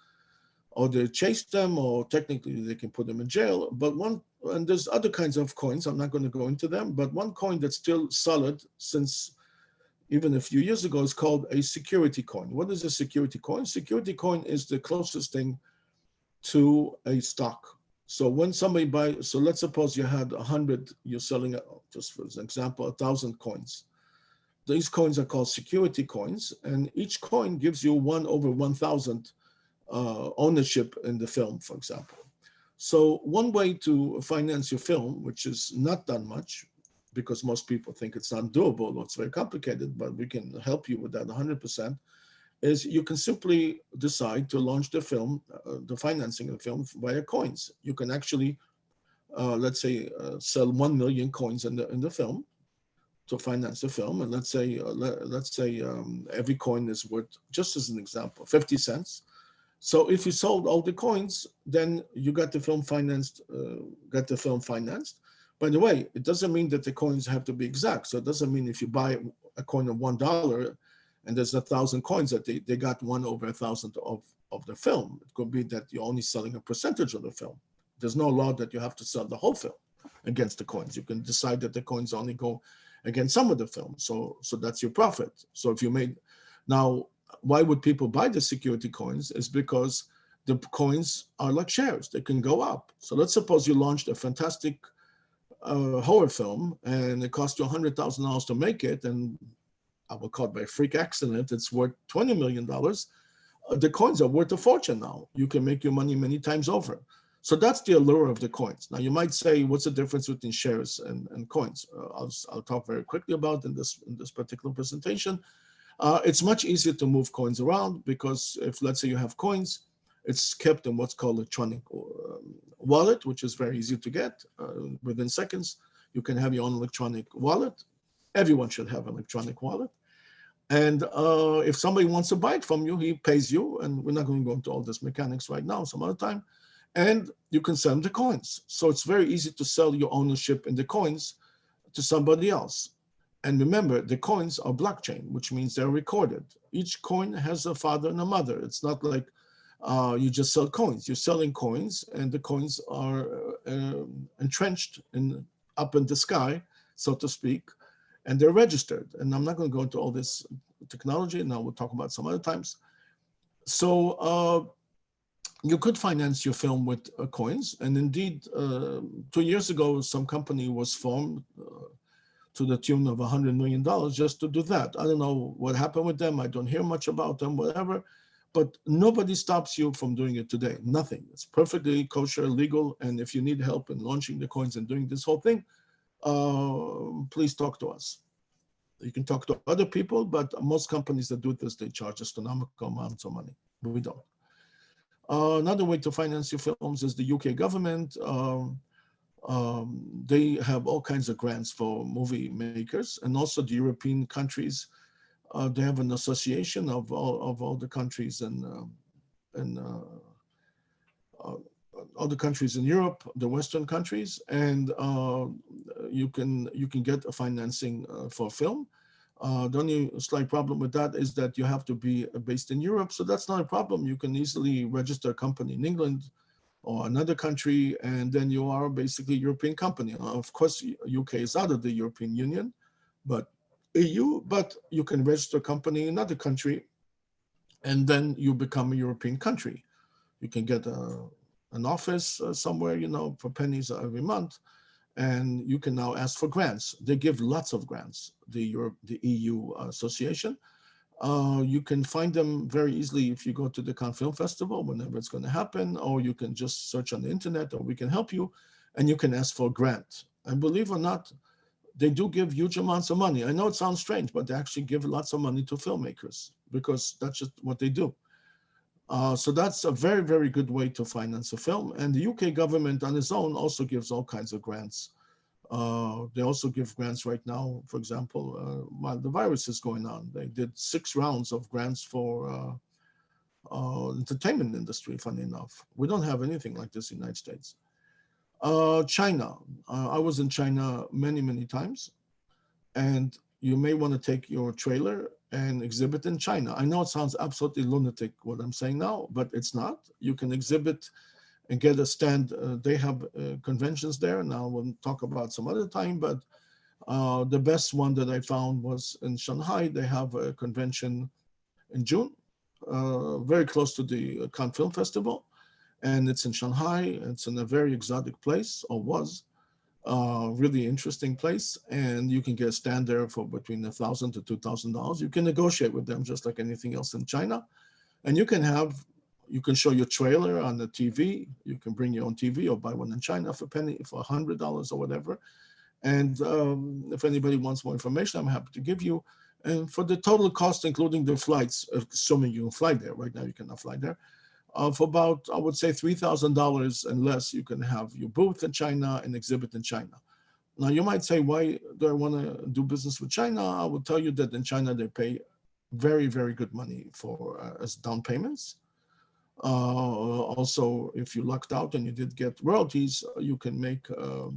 or they chase them, or technically they can put them in jail. But and there's other kinds of coins, I'm not going to go into them, but one coin that's still solid since even a few years ago is called a security coin. What is a security coin? Security coin is the closest thing to a stock. So when somebody buys, so let's suppose you had 100, you're selling, just for example, 1,000 coins. These coins are called security coins, and each coin gives you 1/1,000 ownership in the film, for example. So one way to finance your film, which is not done much, because most people think it's not doable or it's very complicated, but we can help you with that 100%, is you can simply decide to launch the film, the financing of the film via coins. You can actually, let's say, sell 1 million coins in the film to finance the film, and let's say every coin is worth, just as an example, 50 cents. So if you sold all the coins, then you got the film financed. By the way, it doesn't mean that the coins have to be exact. So it doesn't mean if you buy a coin of $1 and there's 1,000 coins that they got 1/1,000 of the film. It could be that you're only selling a percentage of the film. There's no law that you have to sell the whole film against the coins. You can decide that the coins only go against some of the film. So that's your profit. So if you made, now, why would people buy the security coins? Is because the coins are like shares. They can go up. So let's suppose you launched a fantastic horror film and it cost you $100,000 to make it, and I will call it by freak accident, it's worth $20 million. The coins are worth a fortune now. You can make your money many times over. So that's the allure of the coins. Now you might say, what's the difference between shares and coins? I'll talk very quickly about in this particular presentation. It's much easier to move coins around because if, let's say, you have coins, it's kept in what's called electronic wallet, which is very easy to get within seconds. You can have your own electronic wallet. Everyone should have an electronic wallet. And if somebody wants to buy it from you, he pays you. And we're not going to go into all this mechanics right now, some other time. And you can sell them the coins. So it's very easy to sell your ownership in the coins to somebody else. And remember, the coins are blockchain, which means they're recorded. Each coin has a father and a mother. It's not like you just sell coins. You're selling coins, and the coins are entrenched up in the sky, so to speak, and they're registered. And I'm not going to go into all this technology. Now we'll talk about some other times. So you could finance your film with coins. And indeed, 2 years ago, some company was formed to the tune of $100 million just to do that. I don't know what happened with them. I don't hear much about them, whatever. But nobody stops you from doing it today. Nothing. It's perfectly kosher, legal. And if you need help in launching the coins and doing this whole thing, please talk to us. You can talk to other people, but most companies that do this, they charge astronomical amounts of money. But we don't. Another way to finance your films is the UK government. They have all kinds of grants for movie makers, and also the European countries. They have an association of all the countries and other countries in Europe, the Western countries, and you can get a financing for film. The only slight problem with that is that you have to be based in Europe, so that's not a problem. You can easily register a company in England or another country, and then you are basically a European company. Of course, UK is out of the European Union, but EU, but you can register a company in another country, and then you become a European country. You can get an office somewhere, for pennies every month, and you can now ask for grants. They give lots of grants, the EU Association. You can find them very easily if you go to the Cannes Film Festival, whenever it's going to happen, or you can just search on the internet, or we can help you, and you can ask for a grant. And believe it or not, they do give huge amounts of money. I know it sounds strange, but they actually give lots of money to filmmakers because that's just what they do. So that's a very, very good way to finance a film. And the UK government on its own also gives all kinds of grants. They also give grants right now, for example, while the virus is going on. They did 6 rounds of grants for entertainment industry, funny enough. We don't have anything like this in the United States. China. I was in China many, many times. And you may want to take your trailer and exhibit in China. I know it sounds absolutely lunatic what I'm saying now, but it's not. You can exhibit and get a stand. They have conventions there. Now we'll talk about some other time, but the best one that I found was in Shanghai. They have a convention in June, very close to the Cannes Film Festival. And it's in Shanghai. It's in a very exotic place, or was. Really interesting place, and you can get a stand there for between $1,000 to $2,000. You can negotiate with them just like anything else in China, and you can show your trailer on the TV. You can bring your own TV or buy one in China for $100 or whatever. And if anybody wants more information, I'm happy to give you. And for the total cost, including the flights, assuming you can fly there. Right now, you cannot fly there. For about, I would say, $3,000 and less, you can have your booth in China and exhibit in China. Now, you might say, why do I want to do business with China? I will tell you that in China, they pay very, very good money for as down payments. Also, if you lucked out and you did get royalties, you can make a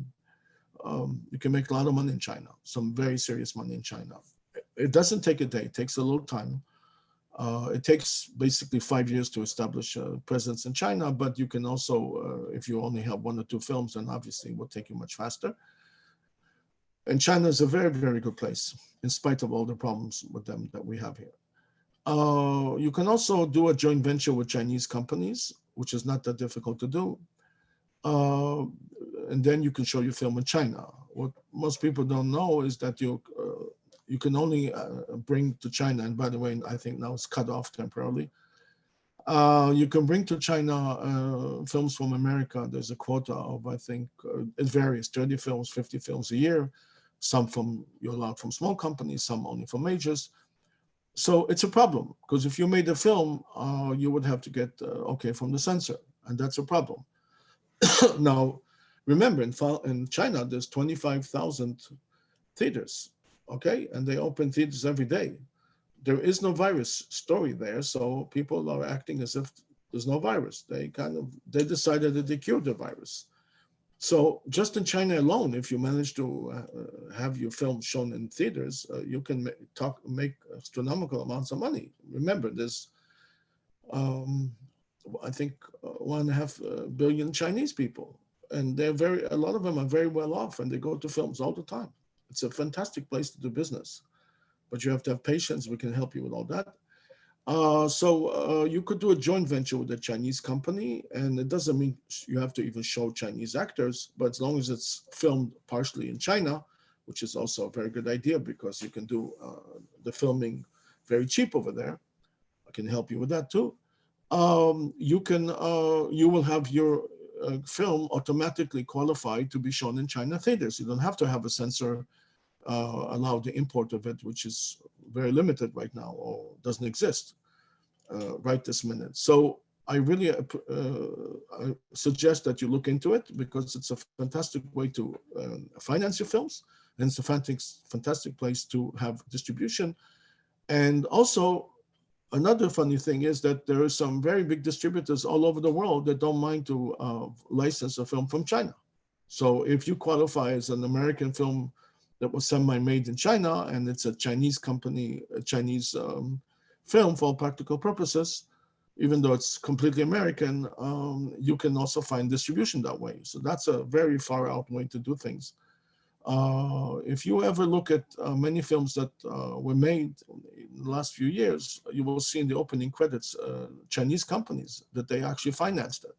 lot of money in China, some very serious money in China. It doesn't take a day, it takes a little time. It takes basically 5 years to establish a presence in China, but you can also, if you only have 1 or 2 films, then obviously it will take you much faster. And China is a very, very good place, in spite of all the problems with them that we have here. You can also do a joint venture with Chinese companies, which is not that difficult to do. And then you can show your film in China. What most people don't know is that you can only bring to China, and by the way, I think now it's cut off temporarily. You can bring to China films from America. There's a quota of, I think, it varies, 30 films, 50 films a year. Some you're allowed from small companies, some only from majors. So it's a problem, because if you made a film, you would have to get okay from the censor, and that's a problem. Now, remember, in China, there's 25,000 theaters. Okay, and they open theaters every day. There is no virus story there, so people are acting as if there's no virus. They decided that they cured the virus. So just in China alone, if you manage to have your film shown in theaters, you can make astronomical amounts of money. Remember, there's I think 1.5 billion Chinese people, and a lot of them are very well off, and they go to films all the time. It's a fantastic place to do business, but you have to have patience. We can help you with all that. So you could do a joint venture with a Chinese company, and it doesn't mean you have to even show Chinese actors, but as long as it's filmed partially in China, which is also a very good idea because you can do the filming very cheap over there. I can help you with that too. You will have your film automatically qualified to be shown in China theaters. You don't have to have a censor allow the import of it, which is very limited right now or doesn't exist right this minute. So I really I suggest that you look into it, because it's a fantastic way to finance your films, and it's a fantastic place to have distribution. And also, Another funny thing is that there are some very big distributors all over the world that don't mind to license a film from China. So if you qualify as an American film that was semi-made in China and it's a Chinese company, a Chinese film for all practical purposes, even though it's completely American, you can also find distribution that way. So that's a very far out way to do things. If you ever look at many films that were made in the last few years, you will see in the opening credits Chinese companies that they actually financed it.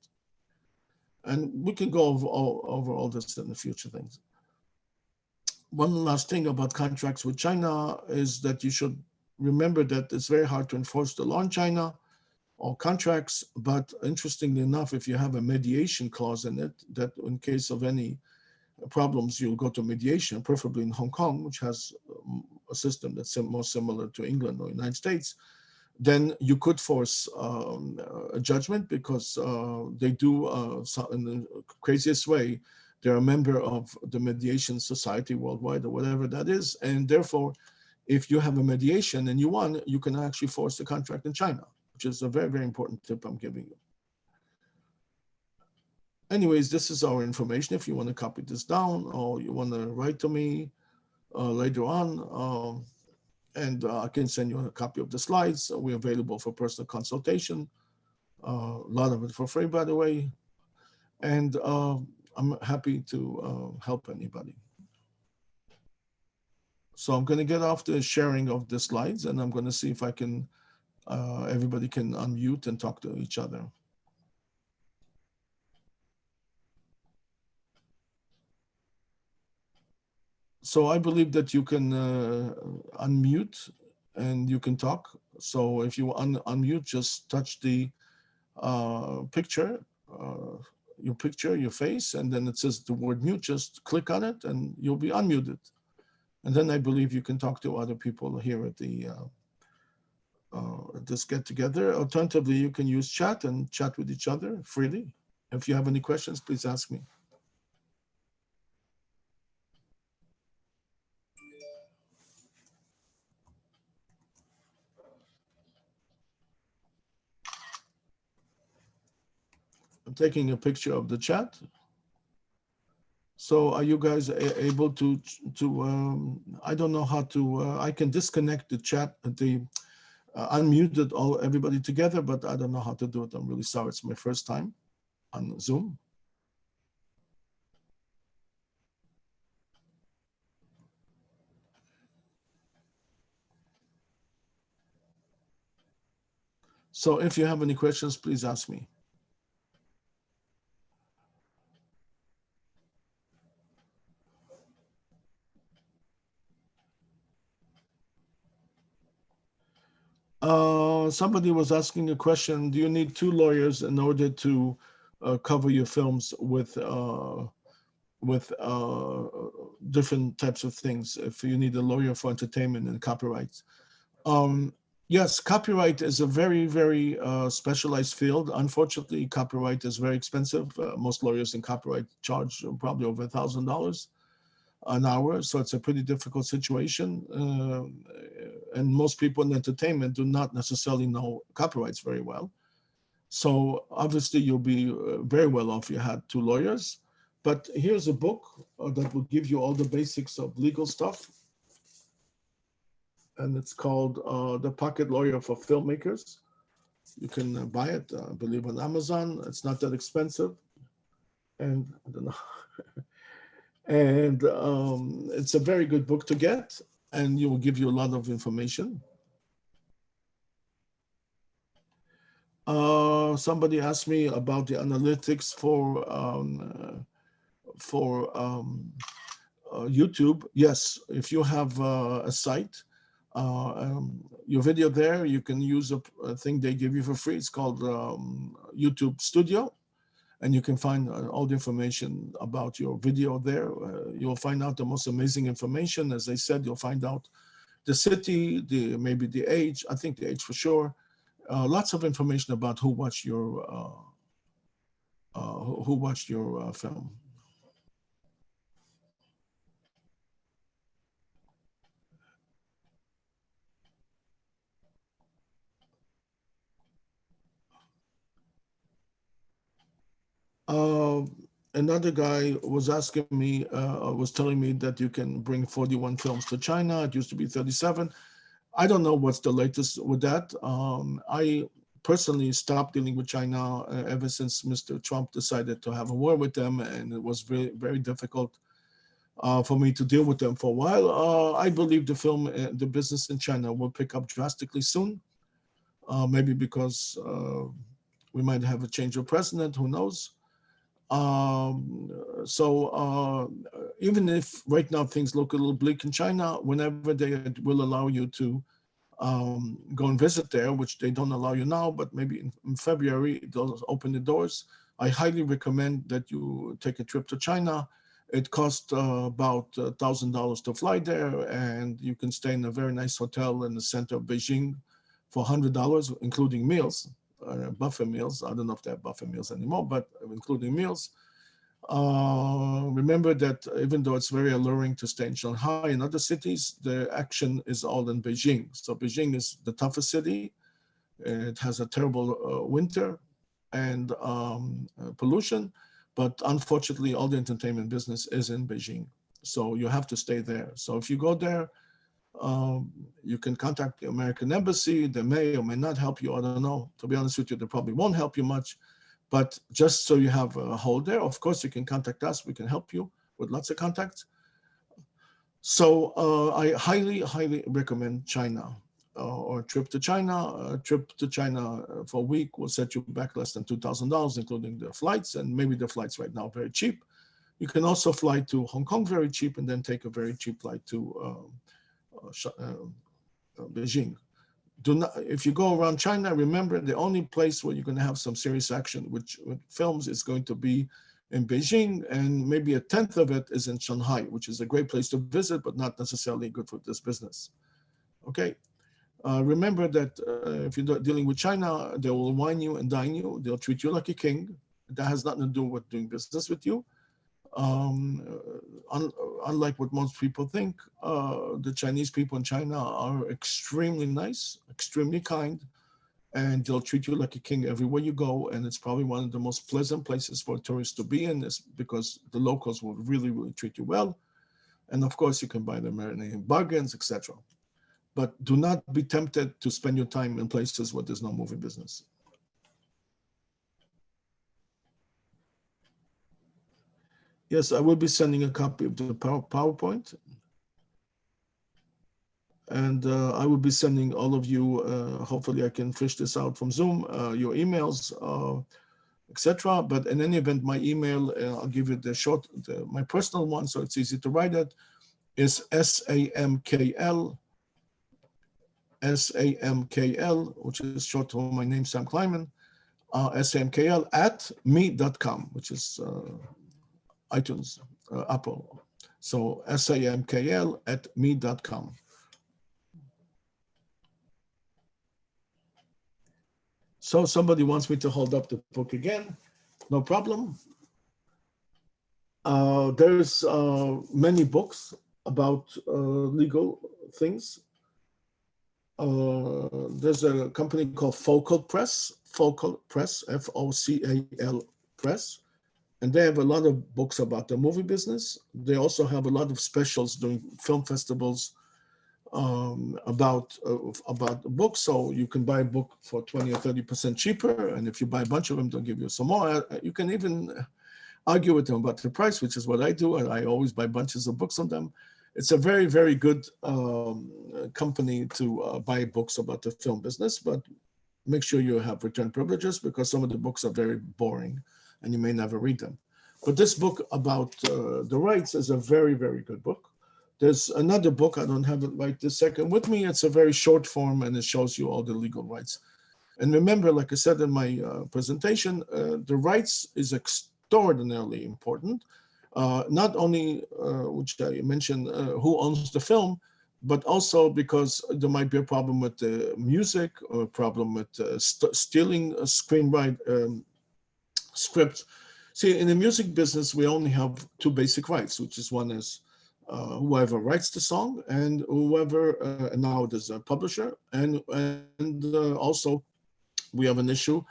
And we can go over all this in the future things. One last thing about contracts with China is that you should remember that it's very hard to enforce the law in China, all contracts, but interestingly enough, if you have a mediation clause in it, that in case of any problems, you'll go to mediation, preferably in Hong Kong, which has a system that's more similar to England or United States, then you could force a judgment because they do, in the craziest way, they're a member of the Mediation Society Worldwide or whatever that is. And therefore, if you have a mediation and you won, you can actually force the contract in China, which is a very, very important tip I'm giving you. Anyways, this is our information. If you want to copy this down or you want to write to me later on, and I can send you a copy of the slides. We're available for personal consultation. A lot of it for free, by the way. And I'm happy to help anybody. So I'm going to get off the sharing of the slides, and I'm going to see if I can, everybody can unmute and talk to each other. So I believe that you can unmute and you can talk. So if you unmute, just touch the picture, your face, and then it says the word mute, just click on it and you'll be unmuted. And then I believe you can talk to other people here at the this get together. Alternatively, you can use chat and chat with each other freely. If you have any questions, please ask me. I'm taking a picture of the chat. So are you guys able to I don't know how to, I can disconnect the chat, unmuted everybody together, but I don't know how to do it. I'm really sorry. It's my first time on Zoom. So if you have any questions, please ask me. Somebody was asking a question, do you need two lawyers in order to cover your films with different types of things, if you need a lawyer for entertainment and copyright? Yes, copyright is a very, very specialized field. Unfortunately, copyright is very expensive. Most lawyers in copyright charge probably over $1,000 an hour, so it's a pretty difficult situation. And most people in entertainment do not necessarily know copyrights very well. So obviously you'll be very well off if you had two lawyers. But here's a book that will give you all the basics of legal stuff. And it's called The Pocket Lawyer for Filmmakers. You can buy it, I believe, on Amazon. It's not that expensive. And I don't know. And it's a very good book to get, and it will give you a lot of information. Somebody asked me about the analytics for YouTube. Yes, if you have a site, your video there, you can use a thing they give you for free. It's called YouTube Studio. And you can find all the information about your video there. You'll find out the most amazing information. As I said, you'll find out the city, maybe the age, I think the age for sure. Lots of information about who watched your film. Uh, Another guy was asking me, was telling me that you can bring 41 films to China. It used to be 37. I don't know what's the latest with that. I personally stopped dealing with China ever since Mr. Trump decided to have a war with them, and it was very, very difficult for me to deal with them for a while. I believe the business in China will pick up drastically soon. Maybe because we might have a change of president. Who knows? So even if right now things look a little bleak in China, whenever they will allow you to go and visit there, which they don't allow you now, but maybe in February they'll open the doors. I highly recommend that you take a trip to China. It costs about $1,000 to fly there, and you can stay in a very nice hotel in the center of Beijing for $100, including meals, buffet meals. I don't know if they have buffet meals anymore, but including meals. Remember that even though it's very alluring to stay in Shanghai and other cities, the action is all in Beijing. So Beijing is the toughest city. It has a terrible winter and pollution, but unfortunately, all the entertainment business is in Beijing. So you have to stay there. So if you go there, you can contact the American embassy. They may or may not help you. I don't know. To be honest with you, they probably won't help you much. But just so you have a hold there, of course, you can contact us. We can help you with lots of contacts. So I highly, highly recommend China or a trip to China. A trip to China for a week will set you back less than $2,000, including the flights, and maybe the flights right now very cheap. You can also fly to Hong Kong very cheap, and then take a very cheap flight to Beijing. Do not, if you go around China, remember the only place where you're going to have some serious action, which with films, is going to be in Beijing, and maybe a tenth of it is in Shanghai, which is a great place to visit, but not necessarily good for this business. Okay. Remember that if you're dealing with China, they will wine you and dine you. They'll treat you like a king. That has nothing to do with doing business with you. Um, Unlike what most people think, the Chinese people in China are extremely nice, extremely kind, and they'll treat you like a king everywhere you go. And it's probably one of the most pleasant places for tourists to be in, is because the locals will really, really treat you well. And of course, you can buy them in bargains, etc. But do not be tempted to spend your time in places where there's no movie business. Yes, I will be sending a copy of the PowerPoint, and I will be sending all of you, hopefully I can fish this out from Zoom, your emails, etc. But in any event, my email, I'll give you my personal one, so it's easy to write it, is SAMKL, which is short for my name, Sam Kleiman, SAMKL at me.com, which is iTunes, Apple. So SAMKL at me.com. So somebody wants me to hold up the book again. No problem. There's many books about legal things. There's a company called Focal Press, Focal Press, Press, and they have a lot of books about the movie business. They also have a lot of specials during film festivals about books. So you can buy a book for 20 or 30% cheaper, and if you buy a bunch of them, they'll give you some more. You can even argue with them about the price, which is what I do, and I always buy bunches of books on them. It's a very, very good company to buy books about the film business, but make sure you have return privileges, because some of the books are very boring and you may never read them. But this book about the rights is a very, very good book. There's another book, I don't have it right this second with me. It's a very short form, and it shows you all the legal rights. And remember, like I said in my presentation, the rights is extraordinarily important. Not only, which I mentioned, who owns the film, but also because there might be a problem with the music, or a problem with stealing a screenwrite script. See, in the music business, we only have two basic rights, which is one is whoever writes the song, and whoever, and now there's a publisher, and also we have an issue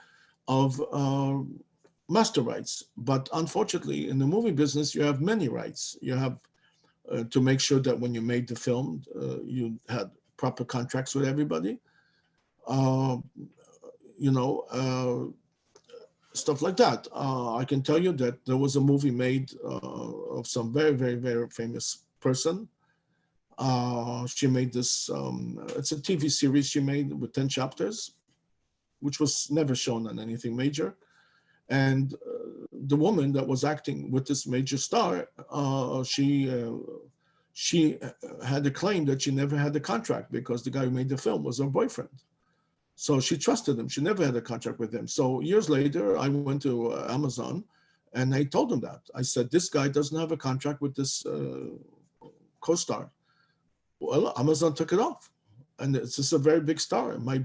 of master rights. But unfortunately, in the movie business, you have many rights. You have to make sure that when you made the film, you had proper contracts with everybody. Uh, you know, stuff like that. I can tell you that there was a movie made of some very, very, very famous person. She made this. It's a TV series she made with 10 chapters, which was never shown on anything major. And the woman that was acting with this major star, she had a claim that she never had a contract because the guy who made the film was her boyfriend. So she trusted him. She never had a contract with him. So years later, I went to Amazon, and I told them that. I said, this guy doesn't have a contract with this co-star. Well, Amazon took it off. And it's just a very big star. It might,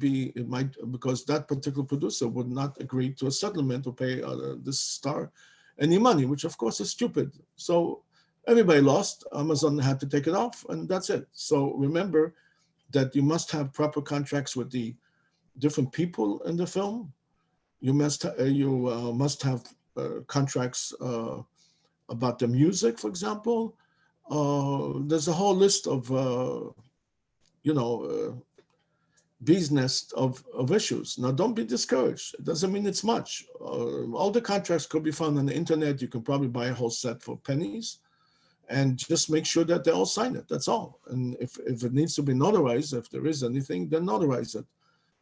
because that particular producer would not agree to a settlement to pay this star any money, which of course is stupid. So everybody lost. Amazon had to take it off, and that's it. So remember that you must have proper contracts with the different people in the film. You must have contracts about the music, for example. There's a whole list of you know bees nest of issues. Now, don't be discouraged. It doesn't mean it's much. All the contracts could be found on the internet. You can probably buy a whole set for pennies, and just make sure that they all sign it. That's all. And if it needs to be notarized, if there is anything, then notarize it.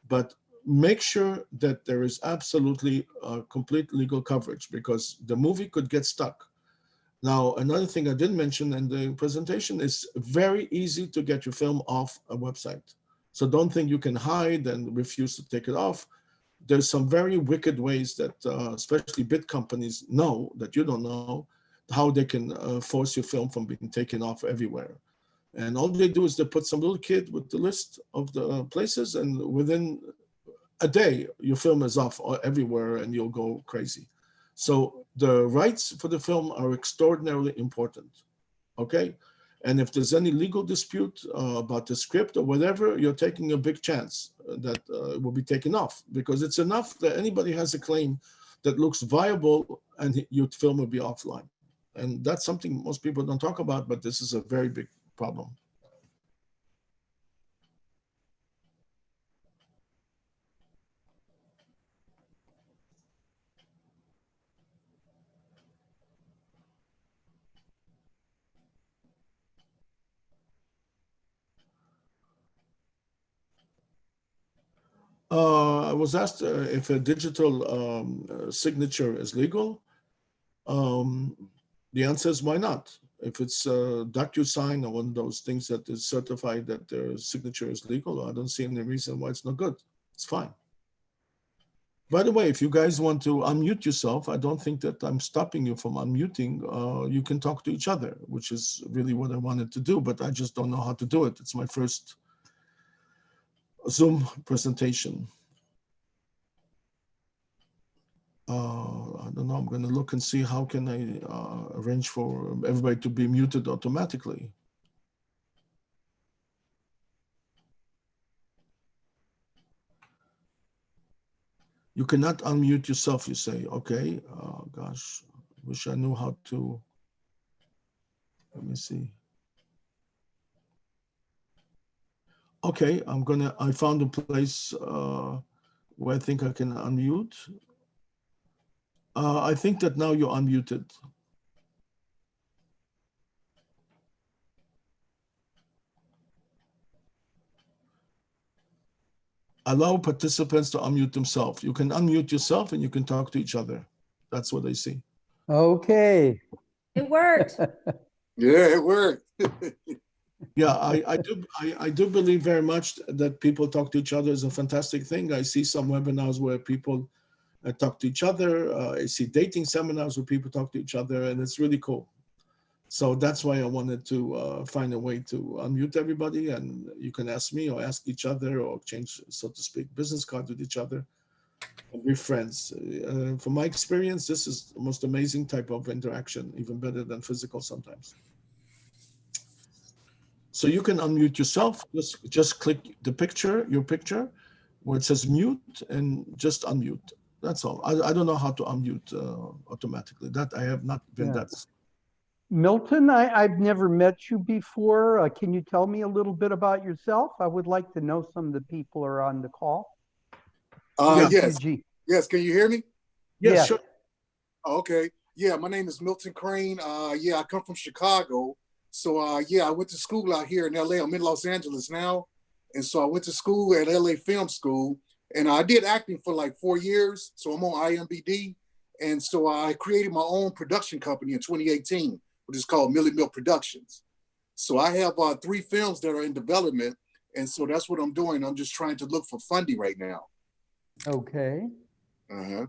But make sure that there is absolutely complete legal coverage, because the movie could get stuck. Now, another thing I didn't mention in the presentation is very easy to get your film off a website. So don't think you can hide and refuse to take it off. There's some very wicked ways that especially big companies know that you don't know, how they can force your film from being taken off everywhere. And all they do is they put some little kid with the list of the places, and within a day, your film is off everywhere and you'll go crazy. So the rights for the film are extraordinarily important. Okay. And if there's any legal dispute about the script or whatever, you're taking a big chance that it will be taken off, because it's enough that anybody has a claim that looks viable and your film will be offline. And that's something most people don't talk about, but this is a very big problem. I was asked if a digital signature is legal. Um, the answer is why not? If it's a DocuSign or one of those things that is certified that their signature is legal, I don't see any reason why it's not good. It's fine. By the way, if you guys want to unmute yourself, I don't think that I'm stopping you from unmuting. You can talk to each other, which is really what I wanted to do, but I just don't know how to do it. It's my first Zoom presentation. I don't know. I'm going to look and see how can I arrange for everybody to be muted automatically. You cannot unmute yourself, you say. Okay. Gosh, wish I knew how to. Let me see. Okay, I found a place where I think I can unmute. I think that now you're unmuted. Allow participants to unmute themselves. You can unmute yourself and you can talk to each other. That's what I see. Okay. It worked. Yeah, it worked. Yeah, I do believe very much that people talk to each other is a fantastic thing. I see some webinars where people talk to each other. I see dating seminars where people talk to each other, and it's really cool. So that's why I wanted to find a way to unmute everybody, and you can ask me or ask each other or change, so to speak, business cards with each other and be friends. From my experience, this is the most amazing type of interaction, even better than physical sometimes. So you can unmute yourself. Just click the picture, your picture, where it says mute, and just unmute. That's all. I don't know how to unmute automatically. That I have not been Yeah. that. Milton, I've never met you before. Can you tell me a little bit about yourself? I would like to know some of the people who are on the call. Yeah. Yes, G. yes. Can you hear me? Yes, Yeah. sure. Oh, okay. Yeah, my name is Milton Crane. Yeah, I come from Chicago. So yeah, I went to school out here in LA. I'm in Los Angeles now. And so I went to school at LA Film School. And I did acting for like 4 years. So I'm on IMBD. And so I created my own production company in 2018, which is called Millie Mill Productions. So I have 3 films that are in development. And so that's what I'm doing. I'm just trying to look for funding right now. Okay. Uh-huh.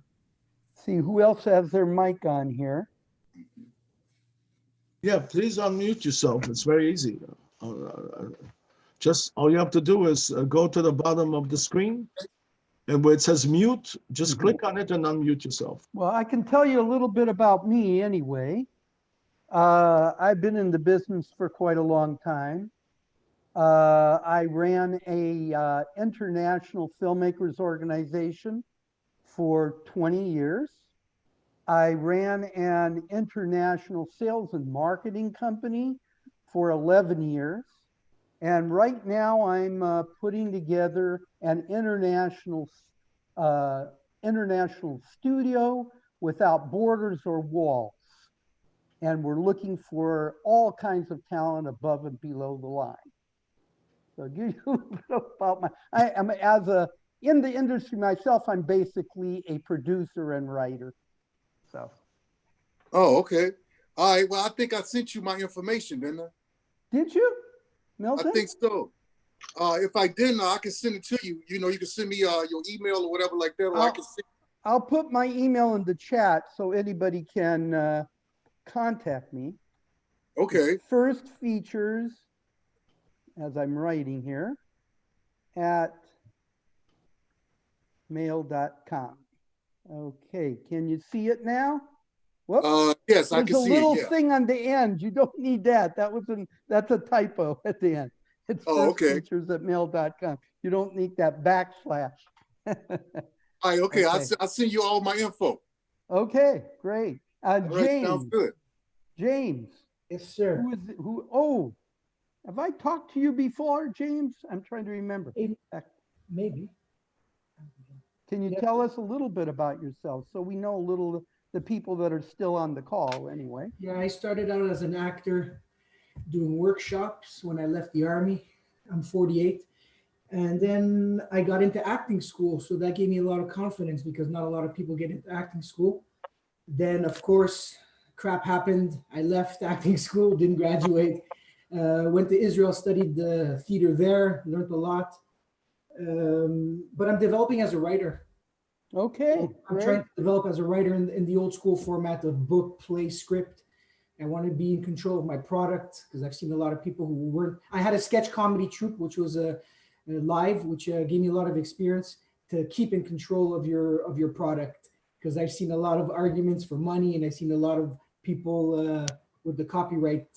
See who else has their mic on here. Yeah, please unmute yourself. It's very easy. Just all you have to do is go to the bottom of the screen, and where it says mute, just click on it and unmute yourself. Well, I can tell you a little bit about me anyway. I've been in the business for quite a long time. I ran a international filmmakers organization for 20 years. I ran an international sales and marketing company for 11 years. And right now I'm putting together an international studio without borders or walls. And we're looking for all kinds of talent above and below the line. So I'll give you a little bit about in the industry myself, I'm basically a producer and writer. So. Oh, okay. All right. Well, I think I sent you my information, didn't I? Did you, Milton? I think so. If I didn't, I can send it to you. You know, you can send me your email or whatever like that, or I can send. I'll put my email in the chat so anybody can contact me. Okay. It's First Features, as I'm writing here, at mail.com. Okay, can you see it now? Whoops. Yes, I can see it. There's a little thing on the end. You don't need that. That's a typo at the end. It's firstfeatures at mail.com. You don't need that backslash. All right, okay. I'll send you all my info. Okay, great. James. Right, sounds good. James. Yes, sir. Oh, have I talked to you before, James? I'm trying to remember. Maybe. Can you tell us a little bit about yourself so we know a little, the people that are still on the call anyway? Yeah, I started out as an actor doing workshops when I left the Army. I'm 48. And then I got into acting school. So that gave me a lot of confidence because not a lot of people get into acting school. Then, of course, crap happened. I left acting school, didn't graduate. Went to Israel, studied the theater there, learned a lot. But I'm developing as a writer. Okay. I'm trying to develop as a writer in the old school format of book, play, script. I want to be in control of my product because I've seen a lot of people who weren't. I had a sketch comedy troupe, which was a live, which gave me a lot of experience to keep in control of your product. Because I've seen a lot of arguments for money, and I've seen a lot of people with the copyright.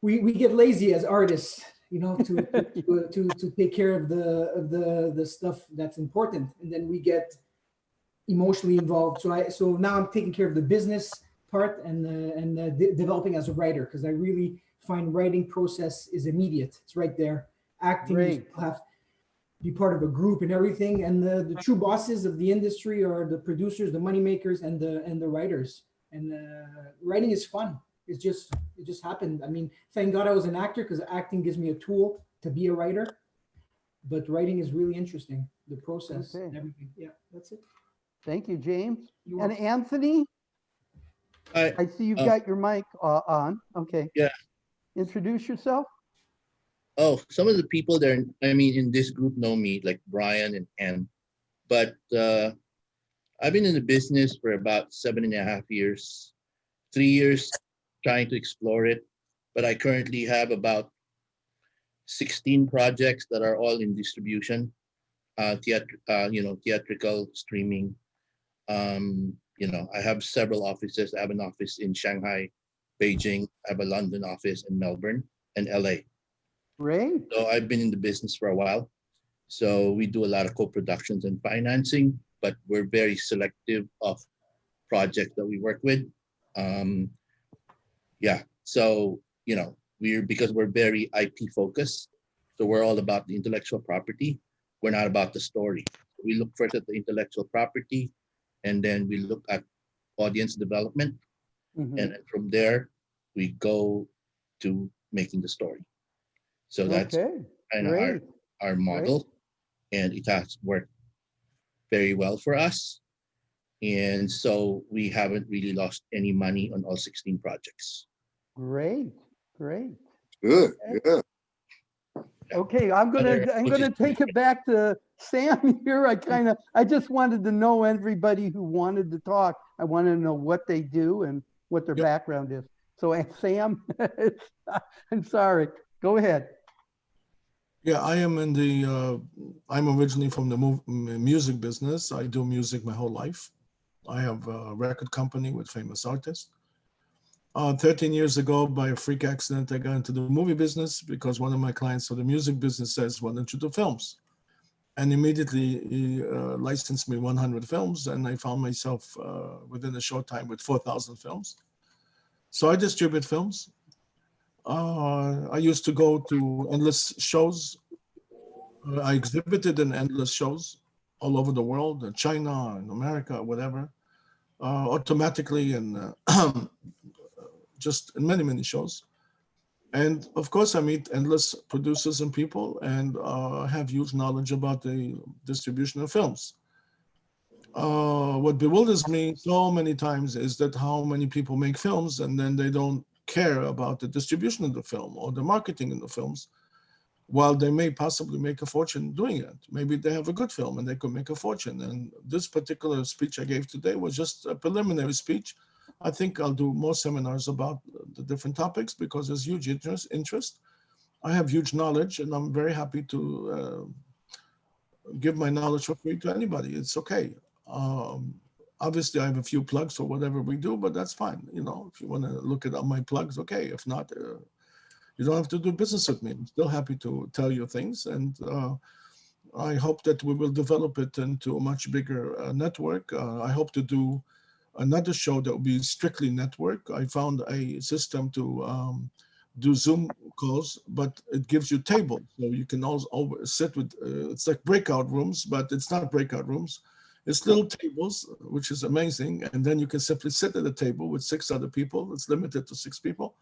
We get lazy as artists, you know, to take care of the stuff that's important, and then we get emotionally involved. So now I'm taking care of the business part and developing as a writer because I really find writing process is immediate. It's right there. Acting, you have to be part of a group and everything. And the true bosses of the industry are the producers, the money makers, and the writers. And writing is fun. It just happened. I mean, thank God I was an actor because acting gives me a tool to be a writer. But writing is really interesting. The process and everything. Yeah, that's it. Thank you, James. And Anthony? I see you've got your mic on. Okay. Yeah. Introduce yourself. Oh, some of the people there, in this group know me, like Brian and Ann. But I've been in the business for about 7.5 years, 3 years trying to explore it. But I currently have about 16 projects that are all in distribution, theatrical, streaming. I have several offices. I have an office in Shanghai, Beijing. I have a London office in Melbourne and LA. Great. So I've been in the business for a while. So we do a lot of co-productions and financing, but we're very selective of projects that we work with. Yeah, so because we're very IP focused, so we're all about the intellectual property. We're not about the story. We look first at the intellectual property, and then we look at audience development, Mhm. and then from there we go to making the story. So that's Okay, kind of great. our model, and it has worked very well for us. And so we haven't really lost any money on all 16 projects. Great, great. Good. Okay. Yeah. Okay, I'm gonna take it back to Sam here. I just wanted to know everybody who wanted to talk. I wanted to know what they do and what their Yep. background is. So Sam, I'm sorry. Go ahead. Yeah, I am in the, I'm originally from the music business. I do music my whole life. I have a record company with famous artists. 13 years ago, by a freak accident, I got into the movie business because one of my clients for the music business says, why don't you do films? And immediately he licensed me 100 films, and I found myself within a short time with 4,000 films. So I distribute films. I used to go to endless shows. I exhibited in endless shows all over the world, in China, in America, whatever, automatically, and just in many, many shows. And of course, I meet endless producers and people, and have huge knowledge about the distribution of films. What bewilders me so many times is that how many people make films and then they don't care about the distribution of the film or the marketing in the films, while they may possibly make a fortune doing it. Maybe they have a good film and they could make a fortune. And this particular speech I gave today was just a preliminary speech. I think I'll do more seminars about the different topics because there's huge interest. I have huge knowledge, and I'm very happy to give my knowledge for free to anybody. It's okay. Um, Obviously, I have a few plugs for whatever we do, but that's fine. If you want to look at all my plugs, okay. If not, you don't have to do business with me. I'm still happy to tell you things, and I hope that we will develop it into a much bigger network. I hope to do another show that will be strictly network. I found a system to do Zoom calls, but it gives you tables, so you can also sit with. It's like breakout rooms, but it's not breakout rooms. It's little tables, which is amazing, and then you can simply sit at a table with 6 other people. It's limited to 6 people.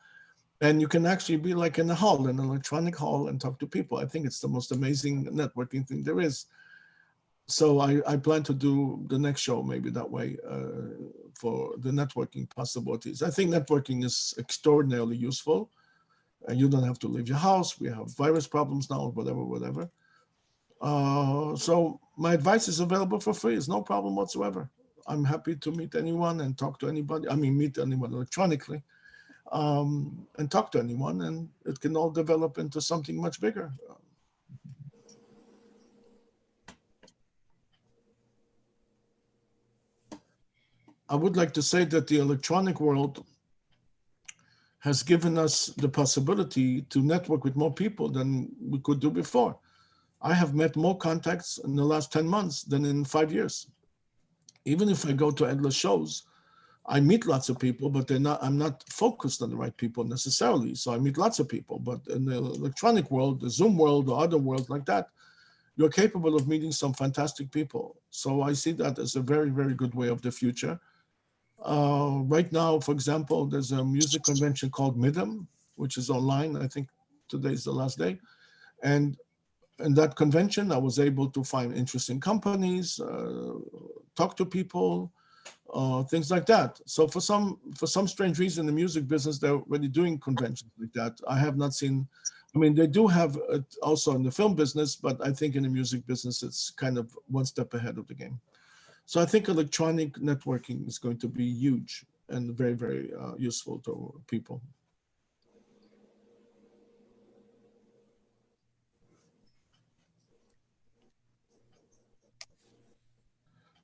And you can actually be like in a hall, an electronic hall, and talk to people. I think it's the most amazing networking thing there is. So I plan to do the next show maybe that way for the networking possibilities. I think networking is extraordinarily useful. You don't have to leave your house. We have virus problems now, whatever. So my advice is available for free. It's no problem whatsoever. I'm happy to meet anyone and talk to anybody. I mean, meet anyone electronically. And talk to anyone, and it can all develop into something much bigger. I would like to say that the electronic world has given us the possibility to network with more people than we could do before. I have met more contacts in the last 10 months than in 5 years. Even if I go to endless shows, I meet lots of people, but I'm not focused on the right people necessarily. So I meet lots of people, but in the electronic world, the Zoom world, or other worlds like that, you're capable of meeting some fantastic people. So I see that as a very, very good way of the future. Right now, for example, there's a music convention called MIDEM, which is online. I think today's the last day. And in that convention, I was able to find interesting companies, talk to people, things like that. So for some strange reason, the music business, they're already doing conventions like that. I have not seen. I mean, they do have it also in the film business, but I think in the music business, it's kind of one step ahead of the game. So I think electronic networking is going to be huge and very, very useful to people.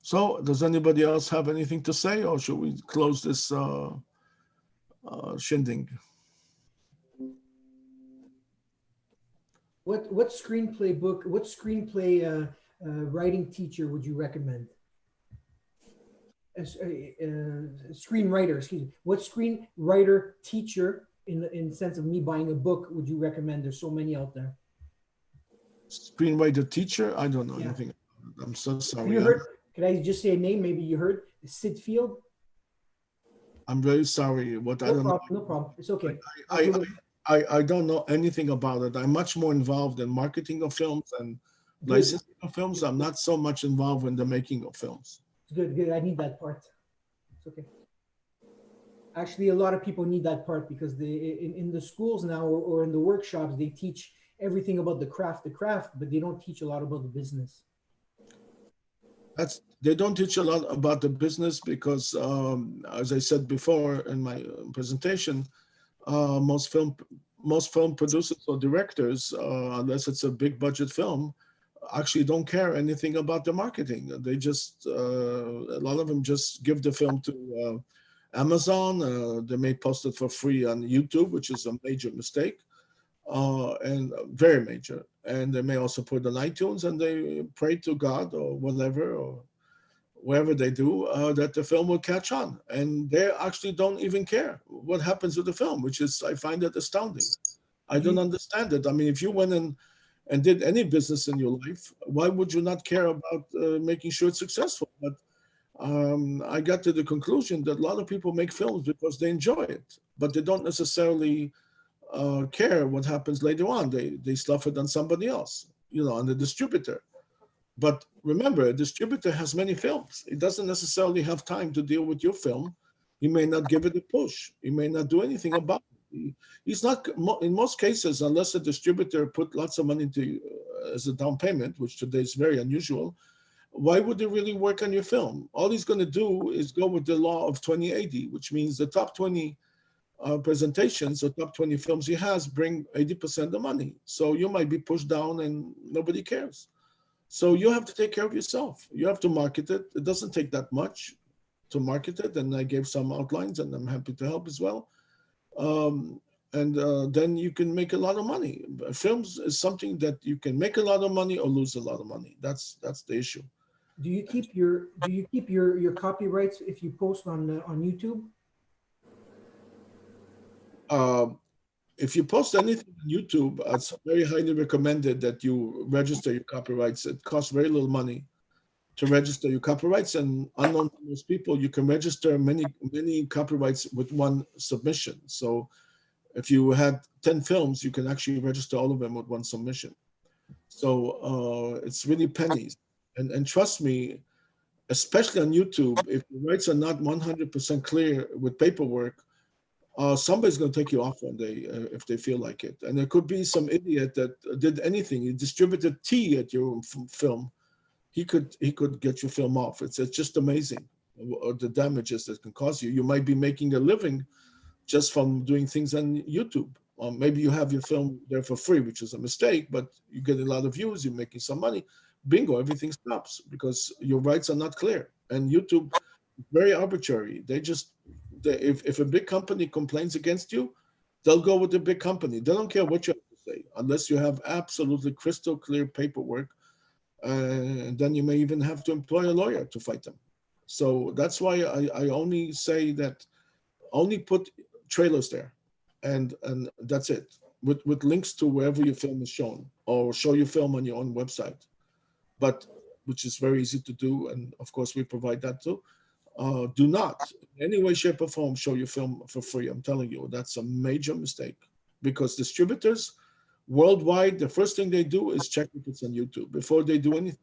So does anybody else have anything to say, or should we close this shindig? What screenplay writing teacher would you recommend? screenwriter, excuse me, what screenwriter teacher in the sense of me buying a book would you recommend? There's so many out there. Screenwriter teacher, I don't know Yeah. anything. I'm so Have sorry. you heard? Could I just say a name? Maybe you heard Sid Field. I'm very sorry. What I No don't know. problem. No problem. It's okay. I don't know anything about it. I'm much more involved in marketing of films and Good. licensing of films. I'm not so much involved in the making of films. Good. Good. I need that part. It's okay. Actually, a lot of people need that part because in the schools now or in the workshops, they teach everything about the craft, but they don't teach a lot about the business. They don't teach a lot about the business because, as I said before in my presentation, most film producers or directors, unless it's a big budget film, actually don't care anything about the marketing. They just a lot of them just give the film to Amazon. They may post it for free on YouTube, which is a major mistake, and very major. And they may also put it on iTunes, and they pray to God or whatever or wherever they do, that the film will catch on. And they actually don't even care what happens with the film, which is, I find that astounding. I don't understand it. I mean, if you went in and did any business in your life, why would you not care about making sure it's successful? But I got to the conclusion that a lot of people make films because they enjoy it, but they don't necessarily care what happens later on. They stuff it on somebody else, on the distributor. But remember, a distributor has many films. He doesn't necessarily have time to deal with your film. He may not give it a push. He may not do anything about it. He's not, in most cases, unless a distributor put lots of money into as a down payment, which today is very unusual, why would they really work on your film? All he's going to do is go with the law of 2080, which means the top 20 presentations or top 20 films he has bring 80% of the money. So you might be pushed down and nobody cares. So you have to take care of yourself. You have to market it. It doesn't take that much to market it. And I gave some outlines and I'm happy to help as well. Then you can make a lot of money. Films is something that you can make a lot of money or lose a lot of money. That's the issue. Do you keep your copyrights if you post on YouTube? If you post anything on YouTube, it's very highly recommended that you register your copyrights. It costs very little money to register your copyrights, and unknown to most people, you can register many copyrights with one submission. So if you had 10 films, you can actually register all of them with one submission. So it's really pennies. And trust me, especially on YouTube, if the rights are not 100% clear with paperwork, somebody's going to take you off one day if they feel like it. And there could be some idiot that did anything. He distributed tea at your film. He could get your film off. It's just amazing the damages that can cause you. You might be making a living just from doing things on YouTube. Maybe you have your film there for free, which is a mistake, but you get a lot of views, you're making some money. Bingo, everything stops because your rights are not clear. And YouTube, very arbitrary. If a big company complains against you, they'll go with the big company. They don't care what you have to say, unless you have absolutely crystal clear paperwork. And then you may even have to employ a lawyer to fight them. So that's why I only say that only put trailers there, and that's it. With links to wherever your film is shown, or show your film on your own website, but which is very easy to do, and of course we provide that too. Do not in any way, shape, or form show your film for free. I'm telling you, that's a major mistake because distributors worldwide, the first thing they do is check if it's on YouTube before they do anything.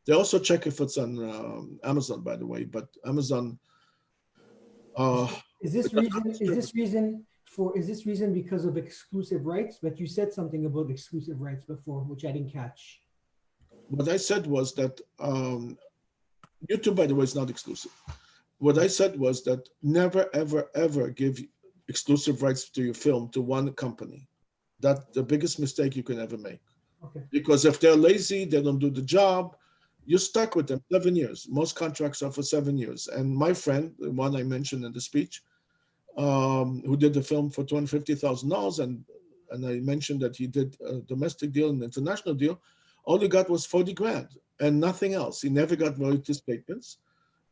They also check if it's on Amazon, by the way, but Amazon. Is this reason because of exclusive rights? But you said something about exclusive rights before, which I didn't catch. What I said was that YouTube, by the way, is not exclusive. What I said was that never, ever, ever give exclusive rights to your film to one company. That's the biggest mistake you can ever make. Okay. Because if they're lazy, they don't do the job, you're stuck with them 7 years. Most contracts are for 7 years. And my friend, the one I mentioned in the speech, who did the film for $250,000, and I mentioned that he did a domestic deal and international deal, all he got was 40 grand and nothing else. He never got royalty statements.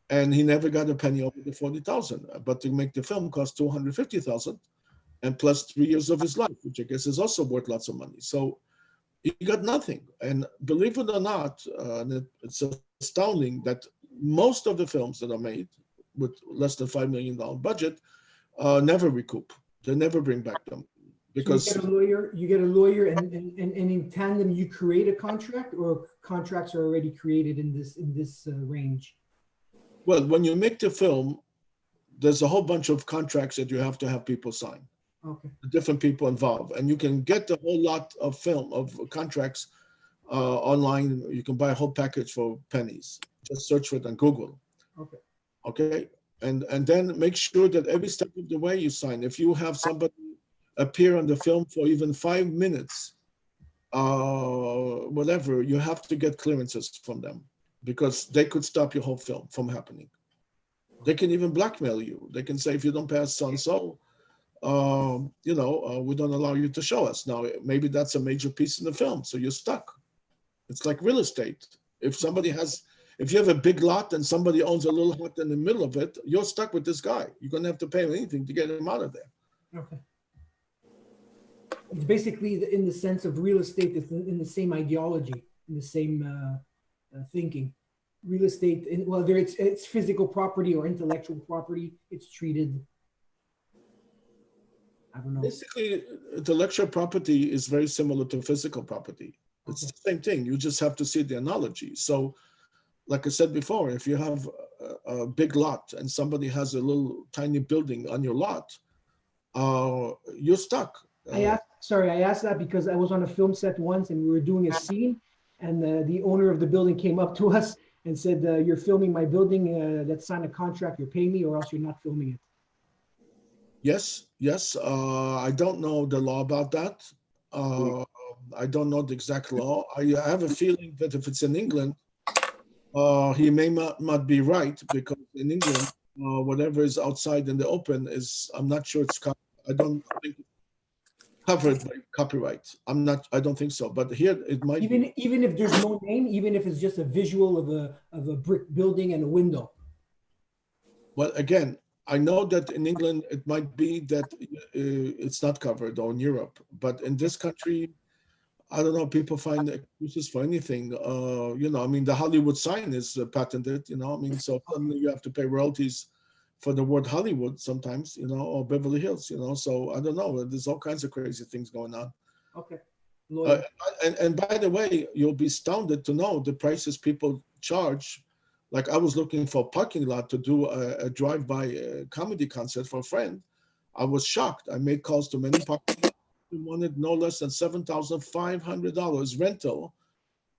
and he never got a penny over the 40,000. But to make the film cost 250,000, and plus 3 years of his life, which I guess is also worth lots of money. So he got nothing. And believe it or not, it's astounding that most of the films that are made with less than $5 million budget never recoup. They never bring back them because So you get a lawyer, and in tandem you create a contract, or contracts are already created in this range. well, when you make the film, there's a whole bunch of contracts that you have to have people sign. Okay. Different people involved, and you can get the whole lot of film of contracts online. You can buy a whole package for pennies. Just search for it on Google. Okay. Okay, and then make sure that every step of the way you sign. If you have somebody appear on the film for even 5 minutes, whatever, you have to get clearances from them because they could stop your whole film from happening. They can even blackmail you. They can say, if you don't pass so and so, we don't allow you to show us. Now, maybe that's a major piece in the film, so you're stuck. It's like real estate. If you have a big lot and somebody owns a little hut in the middle of it, you're stuck with this guy. You're going to have to pay him anything to get him out of there. Okay. It's basically in the sense of real estate, it's in the same ideology, in the same thinking. Real estate, whether it's physical property or intellectual property, it's treated. I don't know. Basically, intellectual property is very similar to physical property. It's the same thing. You just have to see the analogy. So, like I said before, if you have a big lot and somebody has a little tiny building on your lot, you're stuck. I asked that because I was on a film set once and we were doing a scene, and the owner of the building came up to us and said, "You're filming my building. Let's sign a contract. You're paying me, or else you're not filming it." Yes. I don't know the law about that. I don't know the exact law. I have a feeling that if it's in England, he may not be right, because in England, whatever is outside in the open is, I'm not sure it's, I don't think it's covered by copyright. I don't think so, but here it might be. Even if there's no name, even if it's just a visual of a brick building and a window. Well, again, I know that in England, it might be that it's not covered, or in Europe, but in this country, I don't know, people find excuses for anything. The Hollywood sign is patented, so suddenly you have to pay royalties for the word Hollywood sometimes, or Beverly Hills, so I don't know. There's all kinds of crazy things going on. Okay. And by the way, you'll be astounded to know the prices people charge. Like, I was looking for a parking lot to do a drive-by comedy concert for a friend. I was shocked. I made calls to many parking lots. We wanted no less than $7,500 rental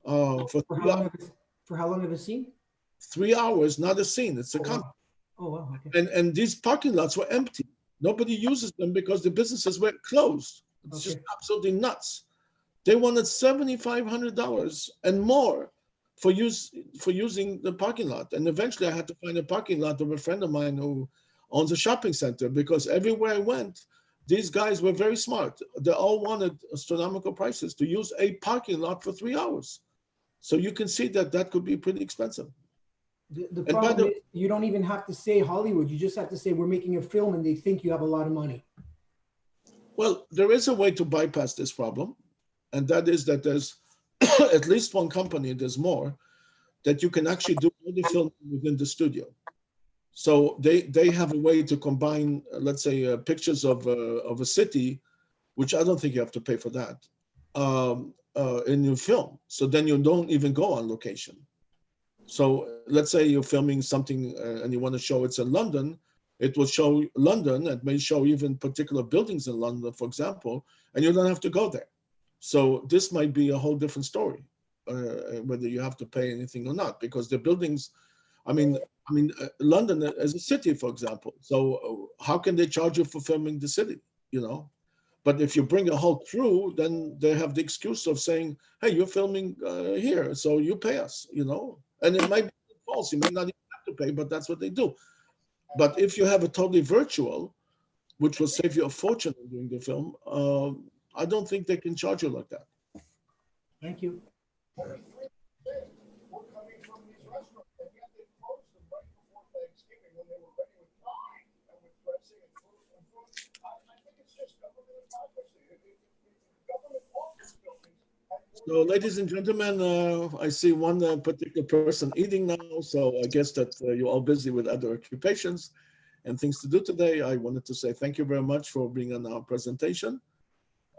for 3 hours. For how long of a scene? 3 hours, not a scene. It's a concert. Oh, wow. Okay. And these parking lots were empty. Nobody uses them because the businesses were closed. It's just absolutely nuts. They wanted $7,500 and more for using the parking lot. And eventually I had to find a parking lot of a friend of mine who owns a shopping center, because everywhere I went, these guys were very smart. They all wanted astronomical prices to use a parking lot for 3 hours. So you can see that could be pretty expensive. The problem is you don't even have to say Hollywood. You just have to say we're making a film, and they think you have a lot of money. Well, there is a way to bypass this problem. And that is that there's at least one company, there's more, that you can actually do all the filming within the studio. So they have a way to combine, let's say, pictures of a city, which I don't think you have to pay for that, in your film. So then you don't even go on location. So let's say you're filming something and you want to show it's in London, it will show London. It may show even particular buildings in London, for example, and you don't have to go there. So this might be a whole different story, whether you have to pay anything or not, because the buildings, London as a city, for example. So how can they charge you for filming the city, But if you bring a whole crew, then they have the excuse of saying, hey, you're filming here, so you pay us, And it might be false. You may not even have to pay, but that's what they do. But if you have a totally virtual, which will save you a fortune doing the film, I don't think they can charge you like that. Thank you. So, ladies and gentlemen, I see one particular person eating now, so I guess that you're all busy with other occupations and things to do today. I wanted to say thank you very much for being on our presentation.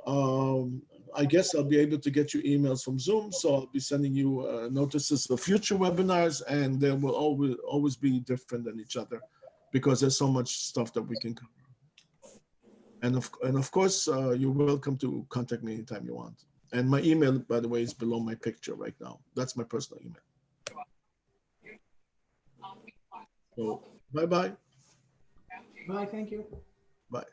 I guess I'll be able to get you emails from Zoom, so I'll be sending you notices of future webinars, and they will always be different than each other because there's so much stuff that we can cover. And of course, you're welcome to contact me anytime you want. And my email, by the way, is below my picture right now. That's my personal email. So, bye-bye. Bye. Thank you. Bye.